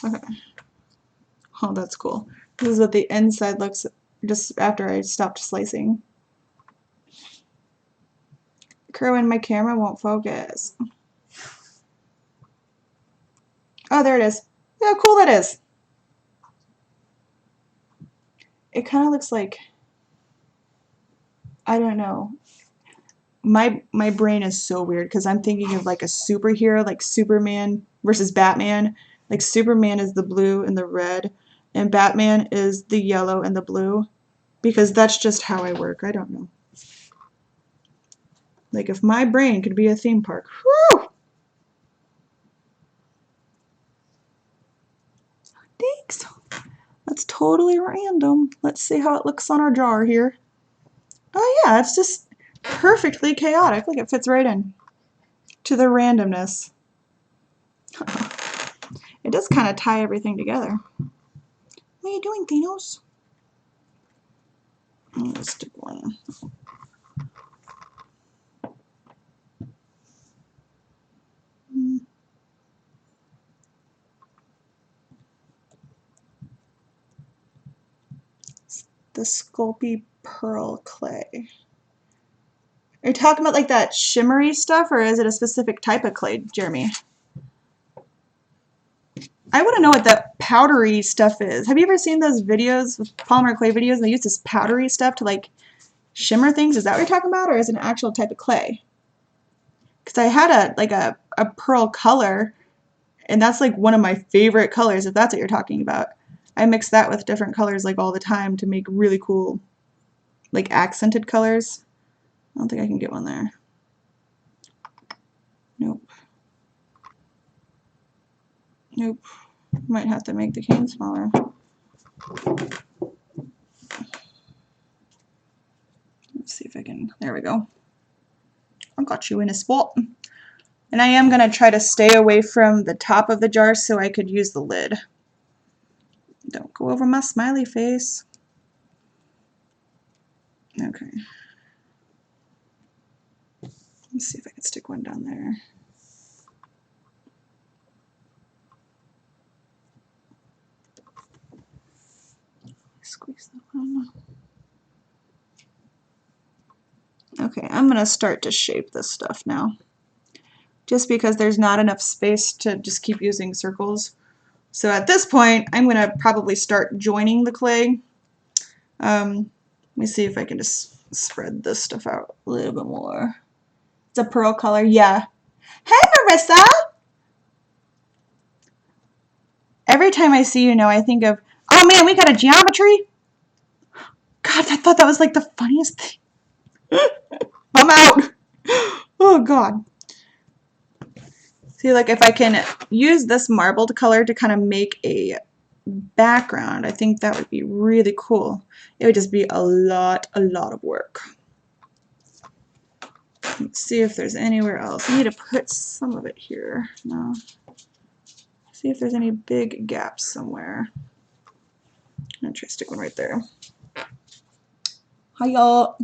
Okay. Oh, that's cool. This is what the inside looks just after I stopped slicing. Kerwin, my camera won't focus. Oh, there it is. Look how cool that is. It kind of looks like, I don't know. My brain is so weird because I'm thinking of like a superhero, like Superman versus Batman. Like Superman is the blue and the red, and Batman is the yellow and the blue, because that's just how I work. I don't know. Like if my brain could be a theme park. Whew! Thanks. That's totally random. Let's see how it looks on our jar here. Oh yeah, it's just perfectly chaotic. Look, it fits right in to the randomness. It does kind of tie everything together. What are you doing, Thanos? I'm gonna stick one in. The Sculpey Pearl clay. Are you talking about like that shimmery stuff, or is it a specific type of clay, Jeremy? I want to know what that powdery stuff is. Have you ever seen those videos, polymer clay videos, and they use this powdery stuff to like shimmer things? Is that what you're talking about, or is it an actual type of clay? Because I had a pearl color, and that's like one of my favorite colors, if that's what you're talking about. I mix that with different colors like all the time to make really cool, like accented colors. I don't think I can get one there. Nope. Nope. Might have to make the cane smaller. Let's see if I can. There we go. I got you in a spot. And I am going to try to stay away from the top of the jar so I could use the lid. Don't go over my smiley face. Okay. Let's see if I can stick one down there. Squeeze that one. Okay, I'm gonna start to shape this stuff now. Just because there's not enough space to just keep using circles. So at this point, I'm gonna probably start joining the clay. Let me see if I can just spread this stuff out a little bit more. It's a pearl color, yeah. Hey, Marissa! Every time I see you now, I think of, oh man, we got a geometry. God, I thought that was like the funniest thing. I'm out. Oh God. See, like if I can use this marbled color to kind of make a background, I think that would be really cool. It would just be a lot of work. Let's see if there's anywhere else. I need to put some of it here. No. See if there's any big gaps somewhere. I'm gonna try to stick one right there. Hi y'all.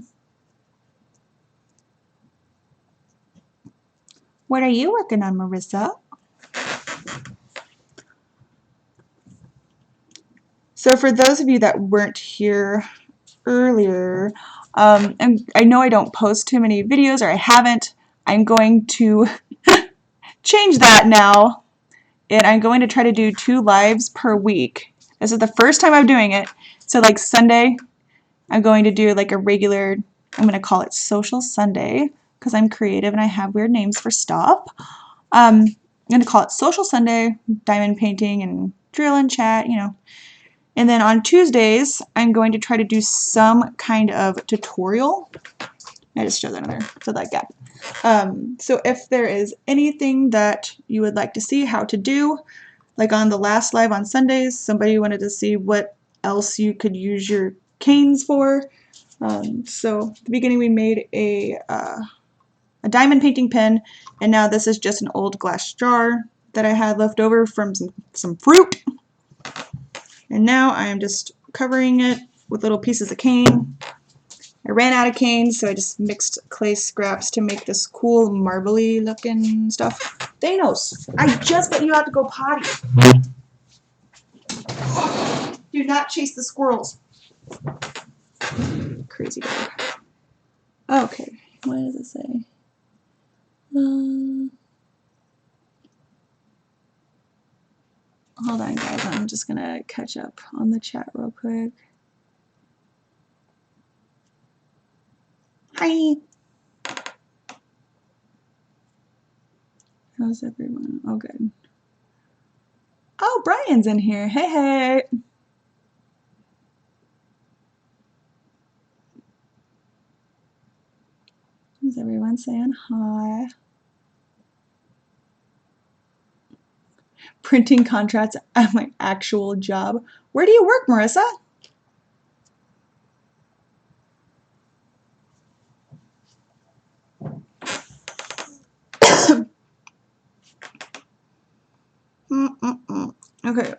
What are you working on, Marissa? So for those of you that weren't here earlier, and I know I don't post too many videos, or I haven't, I'm going to change that now, and I'm going to try to do 2 lives per week. This is the first time I'm doing it. So like Sunday, I'm going to do like a regular, I'm going to call it Social Sunday, because I'm creative and I have weird names for stuff. I'm going to call it Social Sunday, diamond painting and drill and chat, you know. And then on Tuesdays, I'm going to try to do some kind of tutorial. I just showed that in there, so that gap. So if there is anything that you would like to see how to do, like on the last live on Sundays, somebody wanted to see what else you could use your canes for. So at the beginning we made a diamond painting pen, and now this is just an old glass jar that I had left over from some fruit. And now I am just covering it with little pieces of cane. I ran out of cane, so I just mixed clay scraps to make this cool marbly looking stuff. Thanos, I just let you out to go potty. Do not chase the squirrels. Crazy dog. Okay, what does it say? Hold on, guys. I'm just gonna catch up on the chat real quick. Hi. How's everyone? Oh, good. Oh, Brian's in here. Hey, hey. Is everyone saying hi? Printing contracts at my actual job. Where do you work, Marissa? Okay.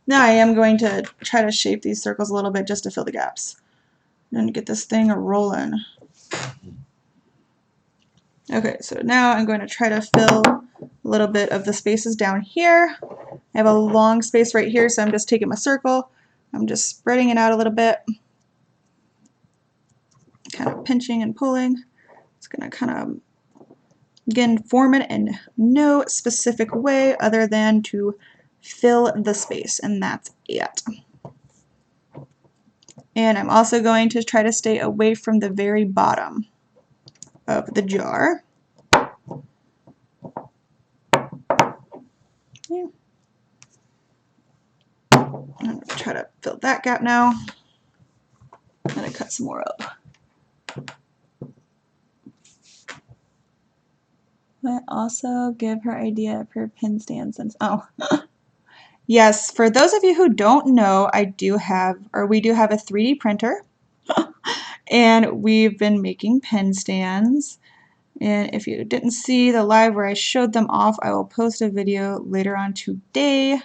Now I am going to try to shape these circles a little bit just to fill the gaps. I'm gonna get this thing rolling. Okay, so now I'm going to try to fill a little bit of the spaces down here. I have a long space right here, so I'm just taking my circle. I'm just spreading it out a little bit. Kind of pinching and pulling. It's gonna kind of, again, form it in no specific way other than to fill the space, and that's it. And I'm also going to try to stay away from the very bottom of the jar. Yeah. I'm going to try to fill that gap now. I'm going to cut some more up. But also give her idea of her pin stands and oh. Yes, for those of you who don't know, we do have a 3D printer. And we've been making pen stands. And if you didn't see the live where I showed them off, I will post a video later on today.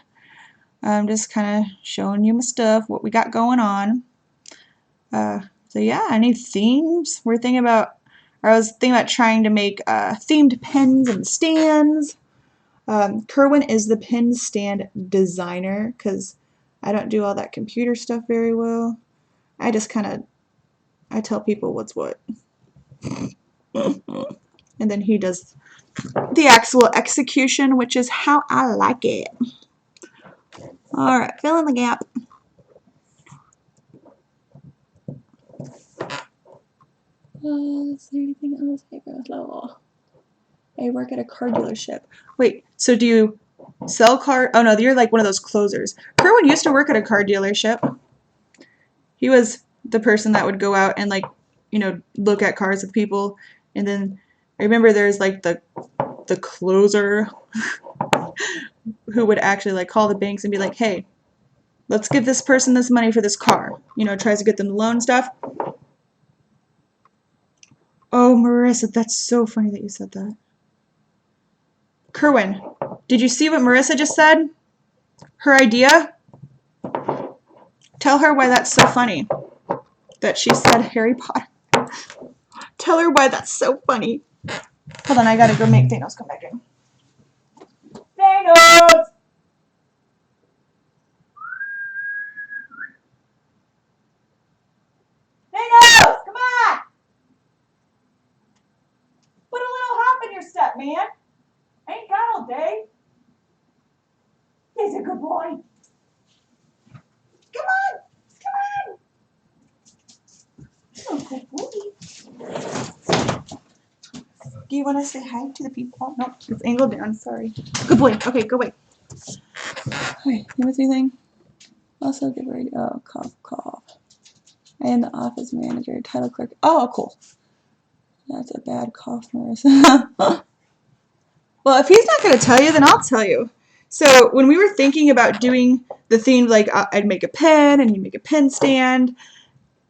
I'm just kind of showing you my stuff, what we got going on. So yeah, any themes? We're thinking about, or I was thinking about trying to make themed pens and stands. Kerwin is the pen stand designer because I don't do all that computer stuff very well. I just kind of, I tell people what's what. And then he does the actual execution, which is how I like it. All right, fill in the gap. Is there anything else? I work at a car dealership. Wait, so do you sell car? Oh no, you're like one of those closers. Kerwin used to work at a car dealership. He was the person that would go out and like, you know, look at cars with people. And then I remember there's like the closer who would actually like call the banks and be like, hey, let's give this person this money for this car. You know, tries to get them to loan stuff. Oh, Marissa, that's so funny that you said that. Kerwin, did you see what Marissa just said? Her idea? Tell her why that's so funny that she said Harry Potter. Tell her why that's so funny. Hold on, I gotta go make Thanos come back in. Thanos! Thanos! Come on! Put a little hop in your step, man. I ain't got all day. He's a good boy. Come on! Come on! Oh, good boy. Do you want to say hi to the people? Oh, no, it's angled down. Sorry. Good boy. Okay, go away. Okay, you miss anything? Also, give her a cough, cough. I am the office manager, title clerk. Oh, cool. That's a bad cough, Marissa. Well, if he's not going to tell you, then I'll tell you. So when we were thinking about doing the theme, like I'd make a pen and you'd make a pen stand,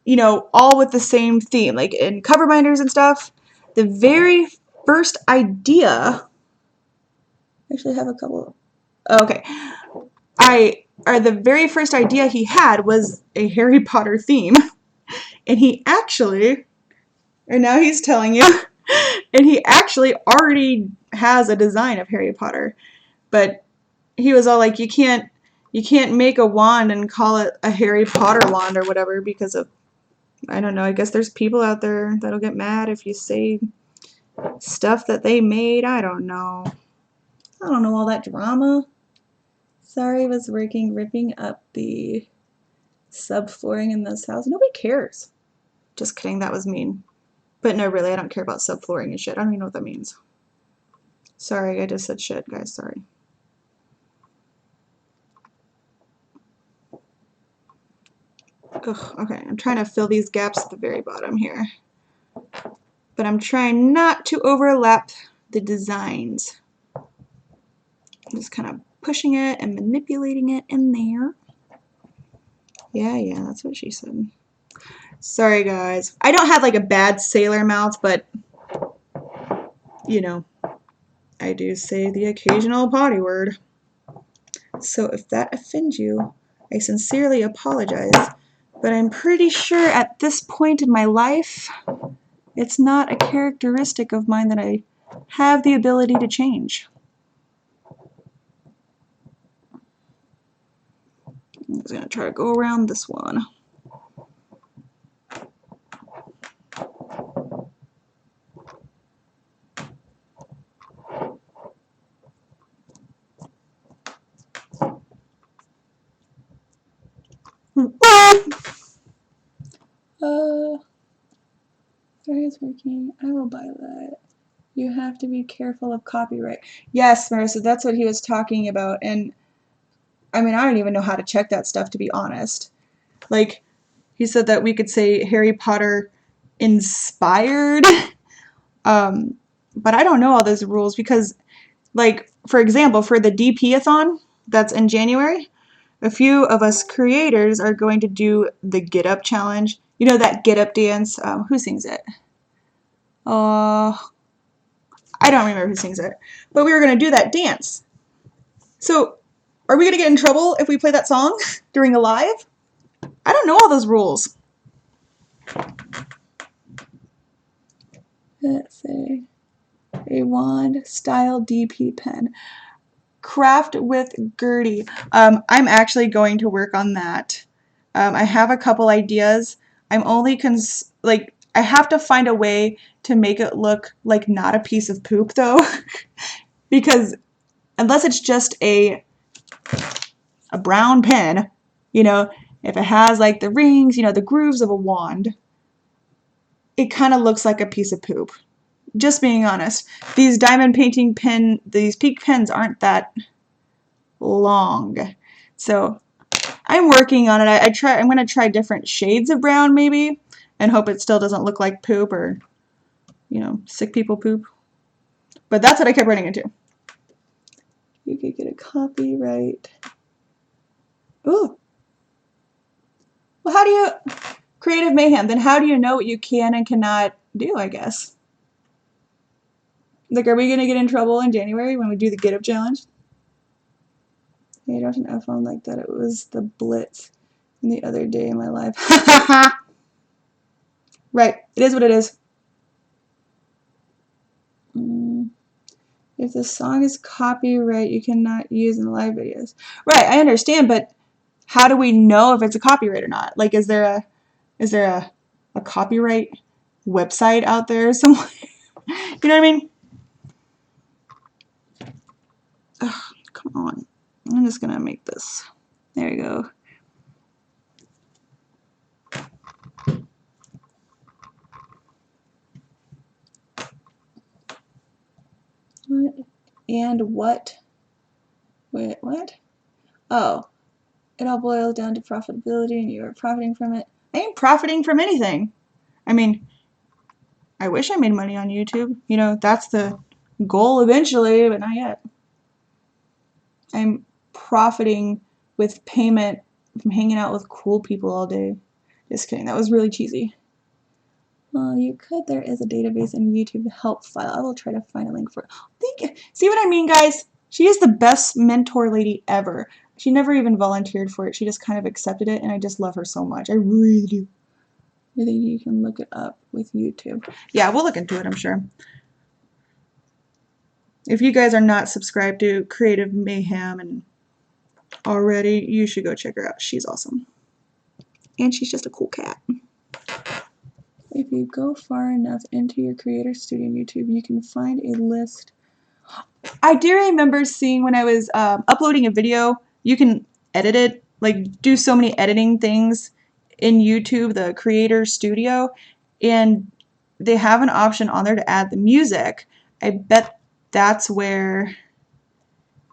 you know, all with the same theme, like in cover binders and stuff. The very first idea, actually I have a couple. Okay, the very first idea he had was a Harry Potter theme, and he actually, or now he's telling you, and he actually already has a design of Harry Potter, but he was all like, you can't make a wand and call it a Harry Potter wand or whatever because of, I don't know, I guess there's people out there that'll get mad if you say stuff that they made. I don't know all that drama. Sorry, I was ripping up the subflooring in this house. Nobody cares. Just kidding, that was mean. But no, really, I don't care about subflooring and shit. I don't even know what that means. Sorry, I just said shit, guys, sorry. Ugh, okay, I'm trying to fill these gaps at the very bottom here. But I'm trying not to overlap the designs. I'm just kind of pushing it and manipulating it in there. Yeah, that's what she said. Sorry, guys. I don't have like a bad sailor mouth, but, you know, I do say the occasional potty word. So if that offends you, I sincerely apologize. But I'm pretty sure at this point in my life, it's not a characteristic of mine that I have the ability to change. I'm just going to try to go around this one. Sorry, it's working. I will buy that. You have to be careful of copyright. Yes, Marissa, that's what he was talking about. And I mean, I don't even know how to check that stuff, to be honest. Like, he said that we could say Harry Potter inspired. But I don't know all those rules because, like, for example, for the DP-a-thon that's in January, a few of us creators are going to do the Get Up challenge. You know that Get Up dance? Who sings it? I don't remember who sings it. But we were going to do that dance. So Are we gonna get in trouble if we play that song during a live? I don't know all those rules. Let's see. A wand style DP pen. Craft with Gertie. I'm actually going to work on that. I have a couple ideas. I'm only I have to find a way to make it look like not a piece of poop though, because unless it's just a brown pen, if it has like the rings, the grooves of a wand, it kind of looks like a piece of poop. Just being honest. These diamond painting these peak pens aren't that long. So I'm working on it. I'm going to try different shades of brown maybe and hope it still doesn't look like poop or, sick people poop. But that's what I kept running into. You could get a copyright. Ooh. Well, how do you... Creative mayhem. Then how do you know what you can and cannot do, I guess? Like, are we going to get in trouble in January when we do the Get Up Challenge? I dropped an F-bomb like that. It was the Blitz the other day in my life. Right. It is what it is. If the song is copyright, you cannot use in live videos. Right, I understand, but how do we know if it's a copyright or not? Like, is there a copyright website out there somewhere? You know what I mean? Ugh, come on. I'm just gonna make this. There you go. What? And what? Wait, what? Oh, it all boils down to profitability and you are profiting from it. I ain't profiting from anything. I mean, I wish I made money on YouTube. That's the goal eventually, but not yet. I'm profiting with payment from hanging out with cool people all day. Just kidding. That was really cheesy. Well, you could. There is a database in YouTube help file. I will try to find a link for it. Thank you. See what I mean, guys? She is the best mentor lady ever. She never even volunteered for it. She just kind of accepted it, and I just love her so much. I really do. I think you can look it up with YouTube. Yeah, we'll look into it, I'm sure. If you guys are not subscribed to Creative Mayhem and already, you should go check her out. She's awesome. And she's just a cool cat. If you go far enough into your Creator Studio on YouTube, you can find a list. I do remember seeing when I was uploading a video, you can edit it, like do so many editing things in YouTube, the Creator Studio, and they have an option on there to add the music. I bet that's where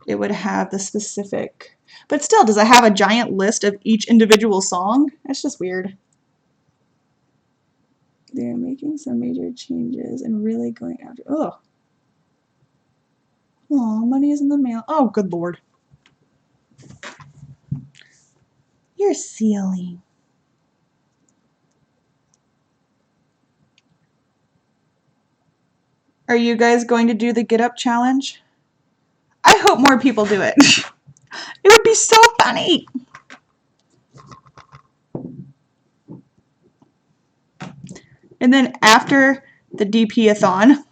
it would have the specific, but still, does it have a giant list of each individual song? That's just weird. They're making some major changes and really going after, oh, money is in the mail. Oh, good Lord. You're silly. Are you guys going to do the Get Up Challenge? I hope more people do it. It would be so funny. And then after the DP-a-thon,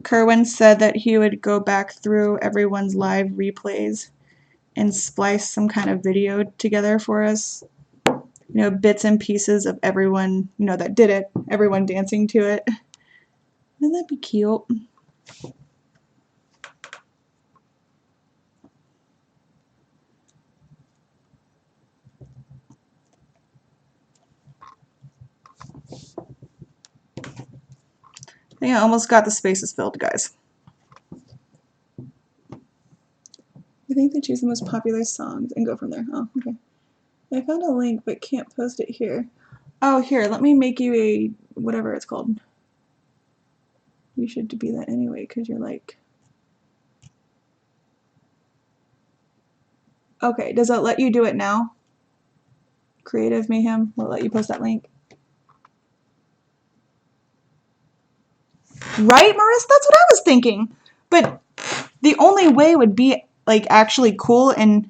Kerwin said that he would go back through everyone's live replays and splice some kind of video together for us. Bits and pieces of everyone, that did it, everyone dancing to it. Wouldn't that be cute? I think I almost got the spaces filled, guys. I think they choose the most popular songs and go from there. Oh, okay. I found a link but can't post it here. Oh, here, let me make you a whatever it's called. You should be that anyway because you're like... Okay, does it let you do it now? Creative Mayhem will let you post that link. Right, Marissa? That's what I was thinking. But the only way would be like actually cool and,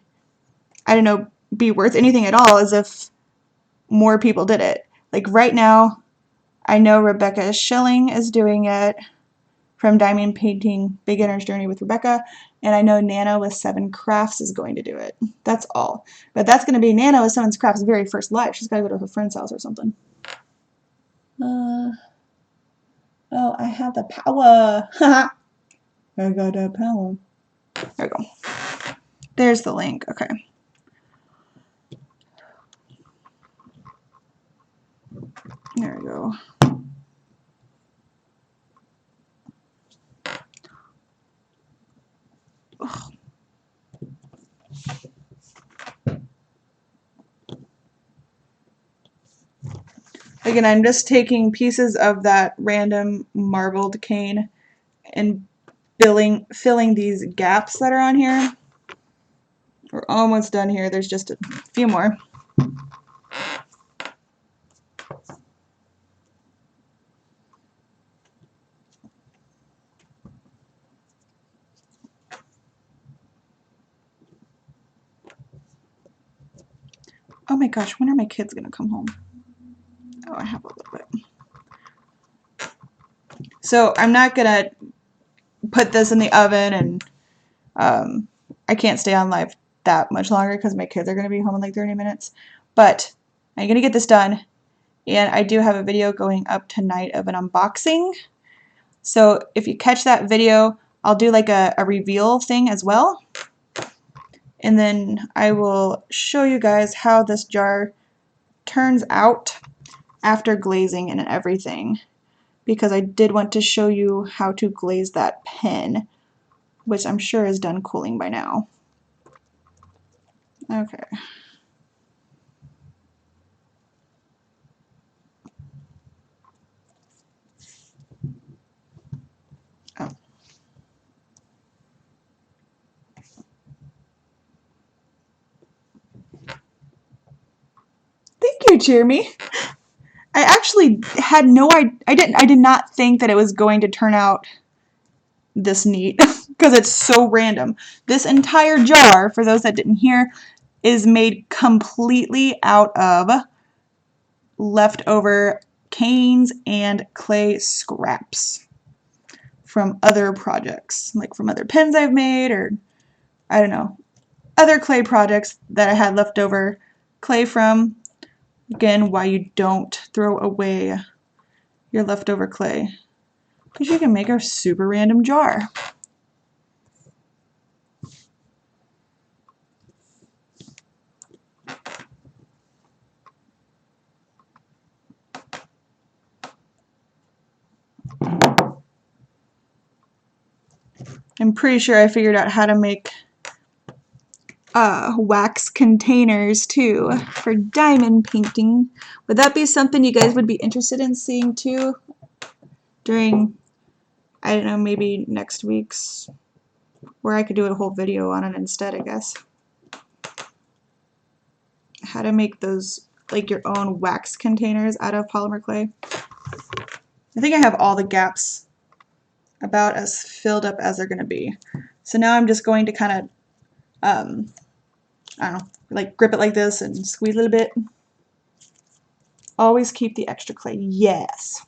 I don't know, be worth anything at all is if more people did it. Like right now, I know Rebecca Schilling is doing it from Diamond Painting Beginner's Journey with Rebecca, and I know Nana with Seven Crafts is going to do it. That's all. But that's going to be Nana with Seven Crafts' very first live. She's got to go to her friend's house or something. Oh, I have the power. I got that power. There we go. There's the link. Okay. There we go. Ugh. Again, I'm just taking pieces of that random marbled cane and filling these gaps that are on here. We're almost done here. There's just a few more. Oh my gosh, when are my kids gonna come home? Oh, I have a little bit. So I'm not gonna put this in the oven, and I can't stay on live that much longer because my kids are gonna be home in like 30 minutes. But I'm gonna get this done, and I do have a video going up tonight of an unboxing. So if you catch that video, I'll do like a reveal thing as well. And then I will show you guys how this jar turns out after glazing and everything, because I did want to show you how to glaze that pen, which I'm sure is done cooling by now. Okay. Oh. Thank you, Jeremy. I actually had no idea. I did not think that it was going to turn out this neat because it's so random. This entire jar, for those that didn't hear, is made completely out of leftover canes and clay scraps from other projects, like from other pens I've made, or I don't know, other clay projects that I had leftover clay from. Again, why you don't throw away your leftover clay, because you can make a super random jar. I'm pretty sure I figured out how to make wax containers too for diamond painting. Would that be something you guys would be interested in seeing too during, I don't know, maybe next week's, where I could do a whole video on it instead, I guess. How to make those, like your own wax containers out of polymer clay. I think I have all the gaps about as filled up as they're going to be. So now I'm just going to kind of, I don't know, like grip it like this and squeeze a little bit. Always keep the extra clay. Yes.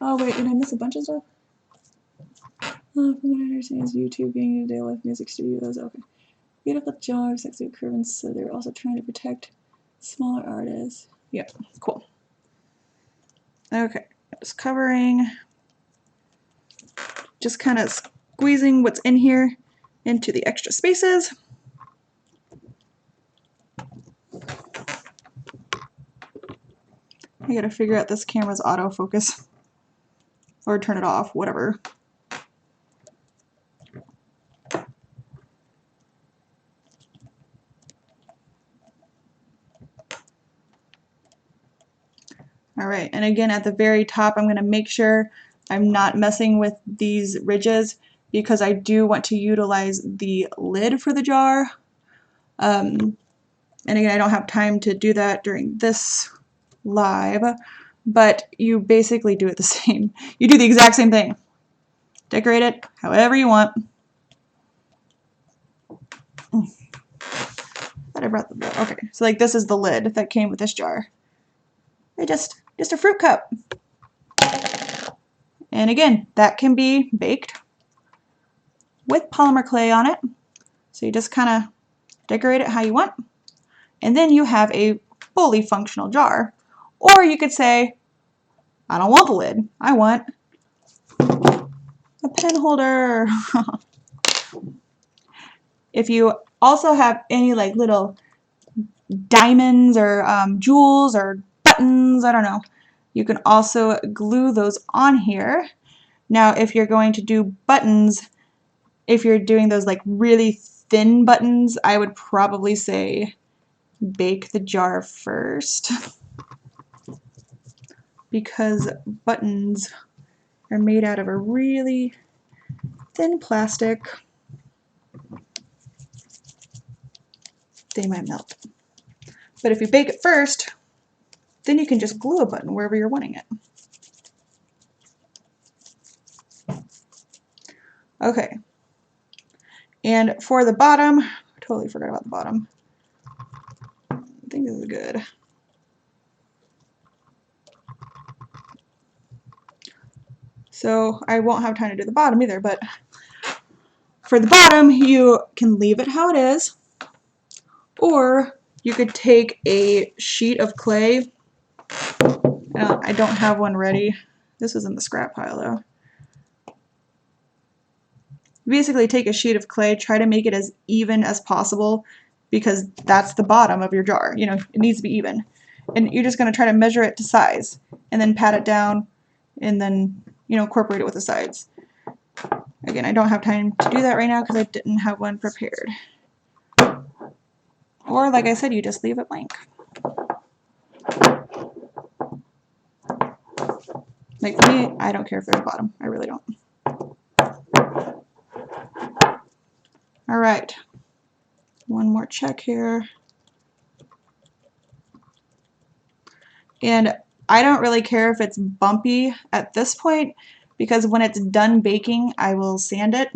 Oh wait, did I miss a bunch of stuff? Oh, from what I understand is YouTube being to deal with music studios. Okay. Beautiful job, sexy curves, so they're also trying to protect smaller artists. Yeah, cool. Okay, just covering, just kind of squeezing what's in here into the extra spaces. I gotta figure out this camera's autofocus, or turn it off, whatever. All right, and again at the very top, I'm gonna make sure I'm not messing with these ridges because I do want to utilize the lid for the jar. And again, I don't have time to do that during this live, but you basically do it the same. You do the exact same thing. Decorate it however you want. Thought I brought the lid. Okay, so like this is the lid that came with this jar. Just a fruit cup. And again, that can be baked with polymer clay on it. So you just kind of decorate it how you want. And then you have a fully functional jar. Or you could say, I don't want the lid. I want a pen holder. If you also have any like little diamonds or jewels or buttons, I don't know, you can also glue those on here. Now, if you're going to do buttons, if you're doing those like really thin buttons, I would probably say bake the jar first because buttons are made out of a really thin plastic. They might melt. But if you bake it first, then you can just glue a button wherever you're wanting it. Okay. And for the bottom, I totally forgot about the bottom. I think this is good. So I won't have time to do the bottom either, but for the bottom, you can leave it how it is, or you could take a sheet of clay. I don't have one ready. This is in the scrap pile though. Basically take a sheet of clay, try to make it as even as possible because that's the bottom of your jar. You know, it needs to be even. And you're just going to try to measure it to size and then pat it down and then, you know, incorporate it with the sides. Again, I don't have time to do that right now because I didn't have one prepared. Or, like I said, you just leave it blank. Like for me, I don't care if there's a bottom. I really don't. All right. One more check here. And I don't really care if it's bumpy at this point because when it's done baking, I will sand it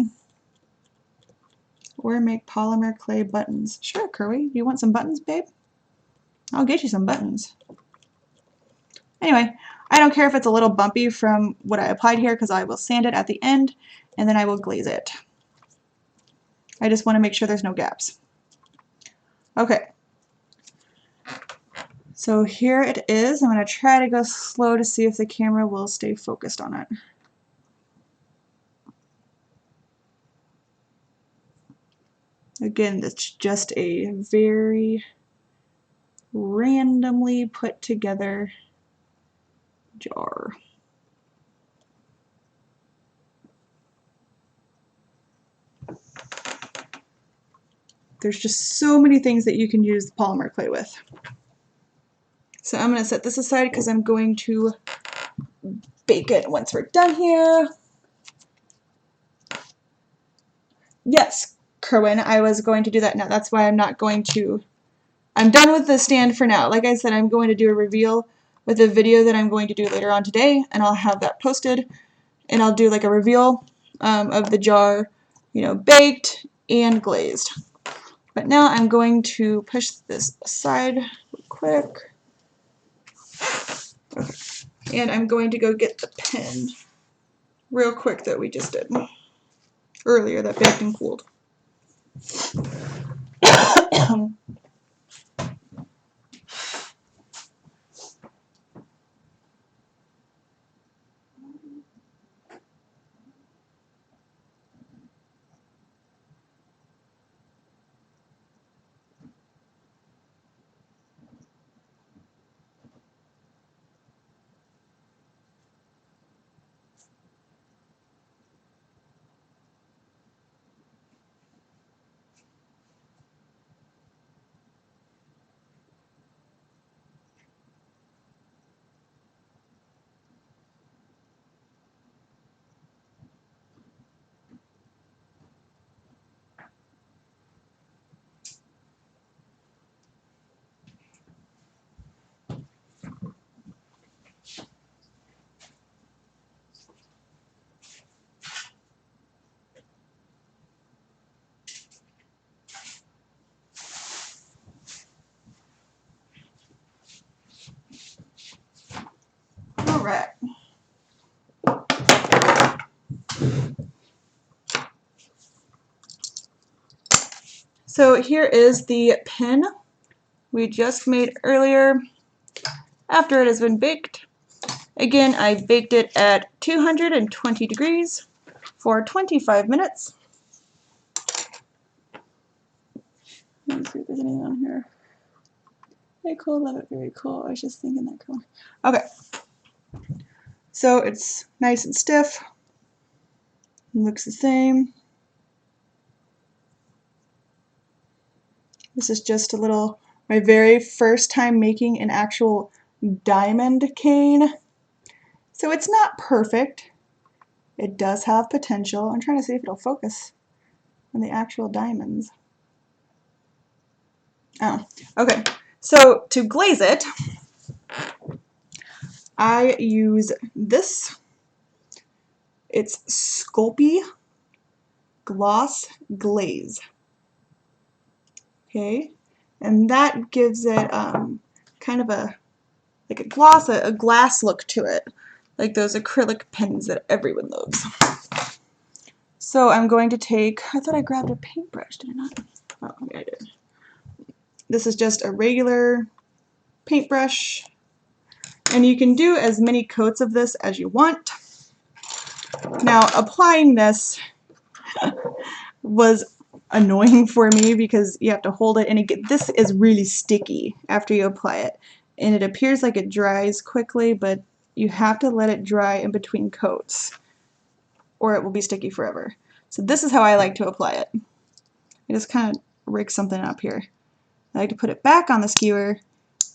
or make polymer clay buttons. Sure, Curly. You want some buttons, babe? I'll get you some buttons. Anyway, I don't care if it's a little bumpy from what I applied here because I will sand it at the end and then I will glaze it. I just want to make sure there's no gaps. Okay. So here it is. I'm going to try to go slow to see if the camera will stay focused on it. Again, it's just a very randomly put together jar. There's just so many things that you can use the polymer clay with. So I'm going to set this aside because I'm going to bake it once we're done here. Yes, Kerwin, I was going to do that now. That's why I'm not going to. I'm done with the stand for now. Like I said, I'm going to do a reveal with a video that I'm going to do later on today, and I'll have that posted. And I'll do like a reveal of the jar, you know, baked and glazed. But now I'm going to push this aside real quick. Okay. And I'm going to go get the pen real quick that we just did earlier, that baked and cooled. So here is the pin we just made earlier after it has been baked. Again, I baked it at 220 degrees for 25 minutes. Let me see if there's anything on here. Very cool, love it, very cool. I was just thinking that cool. Okay. So it's nice and stiff. It looks the same. This is just a little, my very first time making an actual diamond cane. So it's not perfect. It does have potential. I'm trying to see if it'll focus on the actual diamonds. Oh, okay. So to glaze it, I use this. It's Sculpey Gloss Glaze. Okay, and that gives it kind of a like a gloss, a glass look to it, like those acrylic pens that everyone loves. So I'm going to take, I thought I grabbed a paintbrush, did I not? Oh, yeah, I did. This is just a regular paintbrush, and you can do as many coats of this as you want. Now, applying this was annoying for me because you have to hold it, and this is really sticky after you apply it, and it appears like it dries quickly, but you have to let it dry in between coats or it will be sticky forever. So this is how I like to apply it. I just kind of rig something up here. I like to put it back on the skewer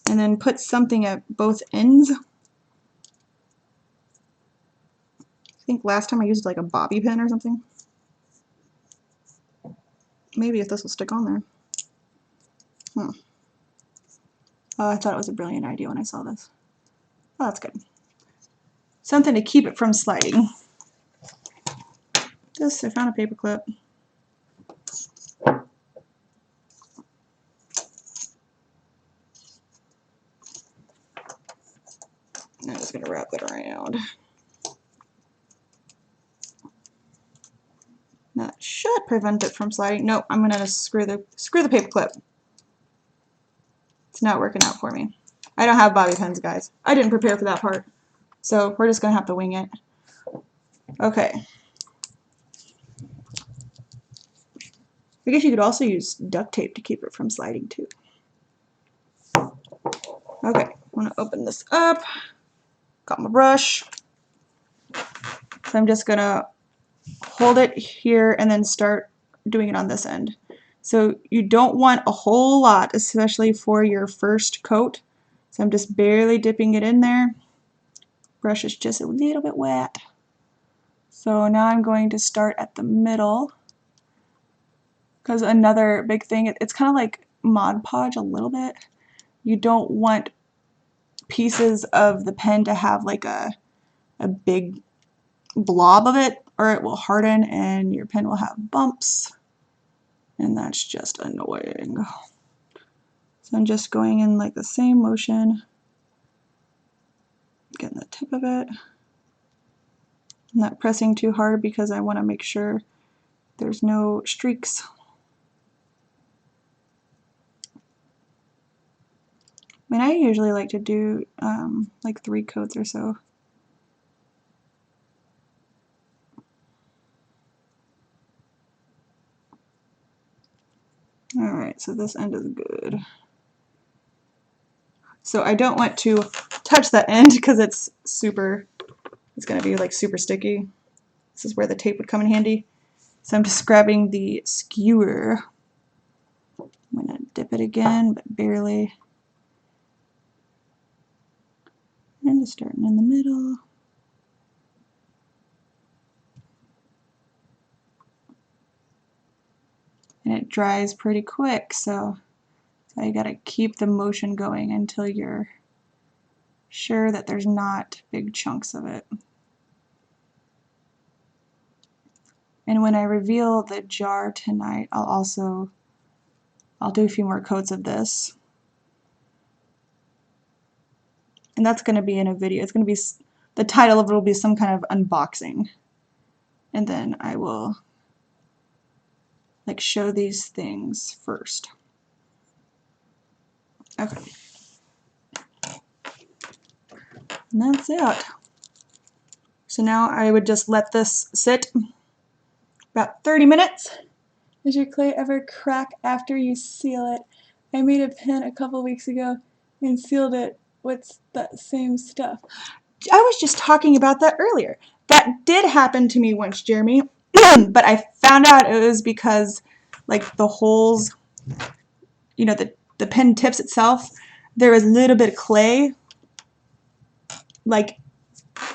and then put something at both ends. I think last time I used like a bobby pin or something. Maybe if this will stick on there. Oh, I thought it was a brilliant idea when I saw this. Oh, that's good. Something to keep it from sliding. This, I found a paper clip. I'm just going to wrap it around. That should prevent it from sliding. Nope, I'm going to screw the paper clip. It's not working out for me. I don't have bobby pins, guys. I didn't prepare for that part. So we're just going to have to wing it. Okay. I guess you could also use duct tape to keep it from sliding too. Okay, I'm going to open this up. Got my brush. So I'm just going to hold it here and then start doing it on this end. So you don't want a whole lot, especially for your first coat. So I'm just barely dipping it in there. Brush is just a little bit wet. So now I'm going to start at the middle. Because another big thing, it's kind of like Mod Podge a little bit. You don't want pieces of the pen to have like a big blob of it, or it will harden and your pen will have bumps, and that's just annoying. So I'm just going in like the same motion, getting the tip of it. I'm not pressing too hard because I want to make sure there's no streaks. I mean, I usually like to do like 3 coats or so. Alright, so this end is good. So I don't want to touch that end because it's going to be like super sticky. This is where the tape would come in handy. So I'm just grabbing the skewer. I'm going to dip it again, but barely. And just starting in the middle. And it dries pretty quick, so you got to keep the motion going until you're sure that there's not big chunks of it. And when I reveal the jar tonight, I'll do a few more coats of this. And that's going to be in a video. It's going to be, the title of it will be some kind of unboxing. And then I will like show these things first. Okay. And that's it. So now I would just let this sit about 30 minutes. Does your clay ever crack after you seal it? I made a pen a couple weeks ago and sealed it with that same stuff. I was just talking about that earlier. That did happen to me once, Jeremy, but I found out it was because like the holes, you know, the pen tips itself, there was a little bit of clay like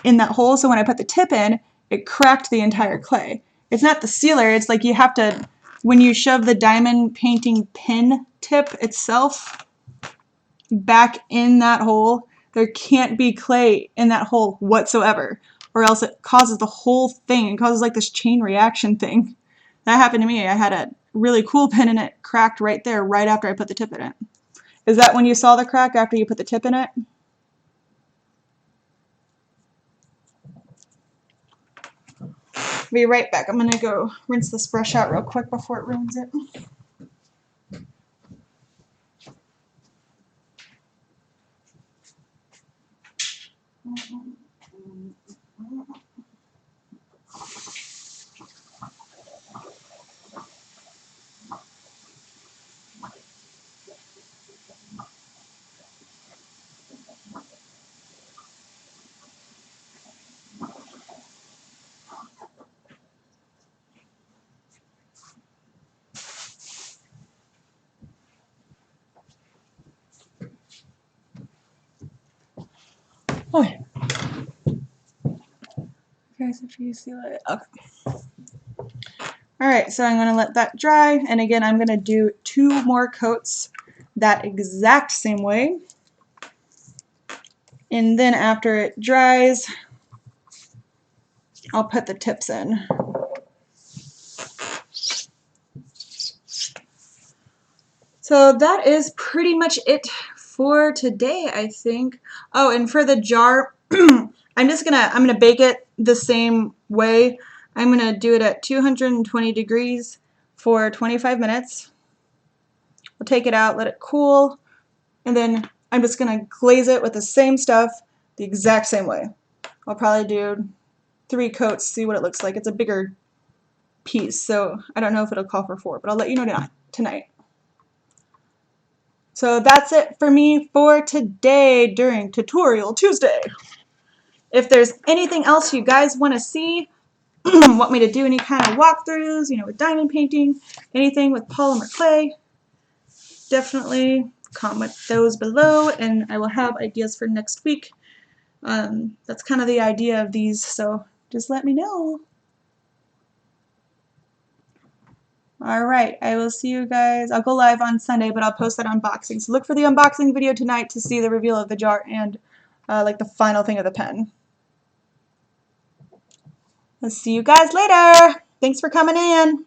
in that hole, so when I put the tip in, it cracked the entire clay. It's not the sealer, it's like you have to, when you shove the diamond painting pin tip itself back in that hole, there can't be clay in that hole whatsoever, or else it causes the whole thing. It causes like this chain reaction thing. That happened to me. I had a really cool pin and it cracked right there, right after I put the tip in it. Is that when you saw the crack after you put the tip in it? Be right back. I'm gonna go rinse this brush out real quick before it ruins it. Oh yeah. Guys, if you seal it. Okay. Alright, so I'm going to let that dry, and again I'm going to do 2 more coats that exact same way. And then after it dries, I'll put the tips in. So that is pretty much it for today, I think. Oh, and for the jar, I'm gonna bake it the same way. I'm gonna do it at 220 degrees for 25 minutes. I'll take it out, let it cool, and then I'm just gonna glaze it with the same stuff the exact same way. I'll probably do 3 coats, see what it looks like. It's a bigger piece, so I don't know if it'll call for 4, but I'll let you know tonight. So that's it for me for today during Tutorial Tuesday. If there's anything else you guys want to see, want me to do any kind of walkthroughs, you know, with diamond painting, anything with polymer clay, definitely comment those below and I will have ideas for next week. That's kind of the idea of these, so just let me know. Alright, I will see you guys. I'll go live on Sunday, but I'll post that unboxing. So look for the unboxing video tonight to see the reveal of the jar and like the final thing of the pen. I'll see you guys later. Thanks for coming in.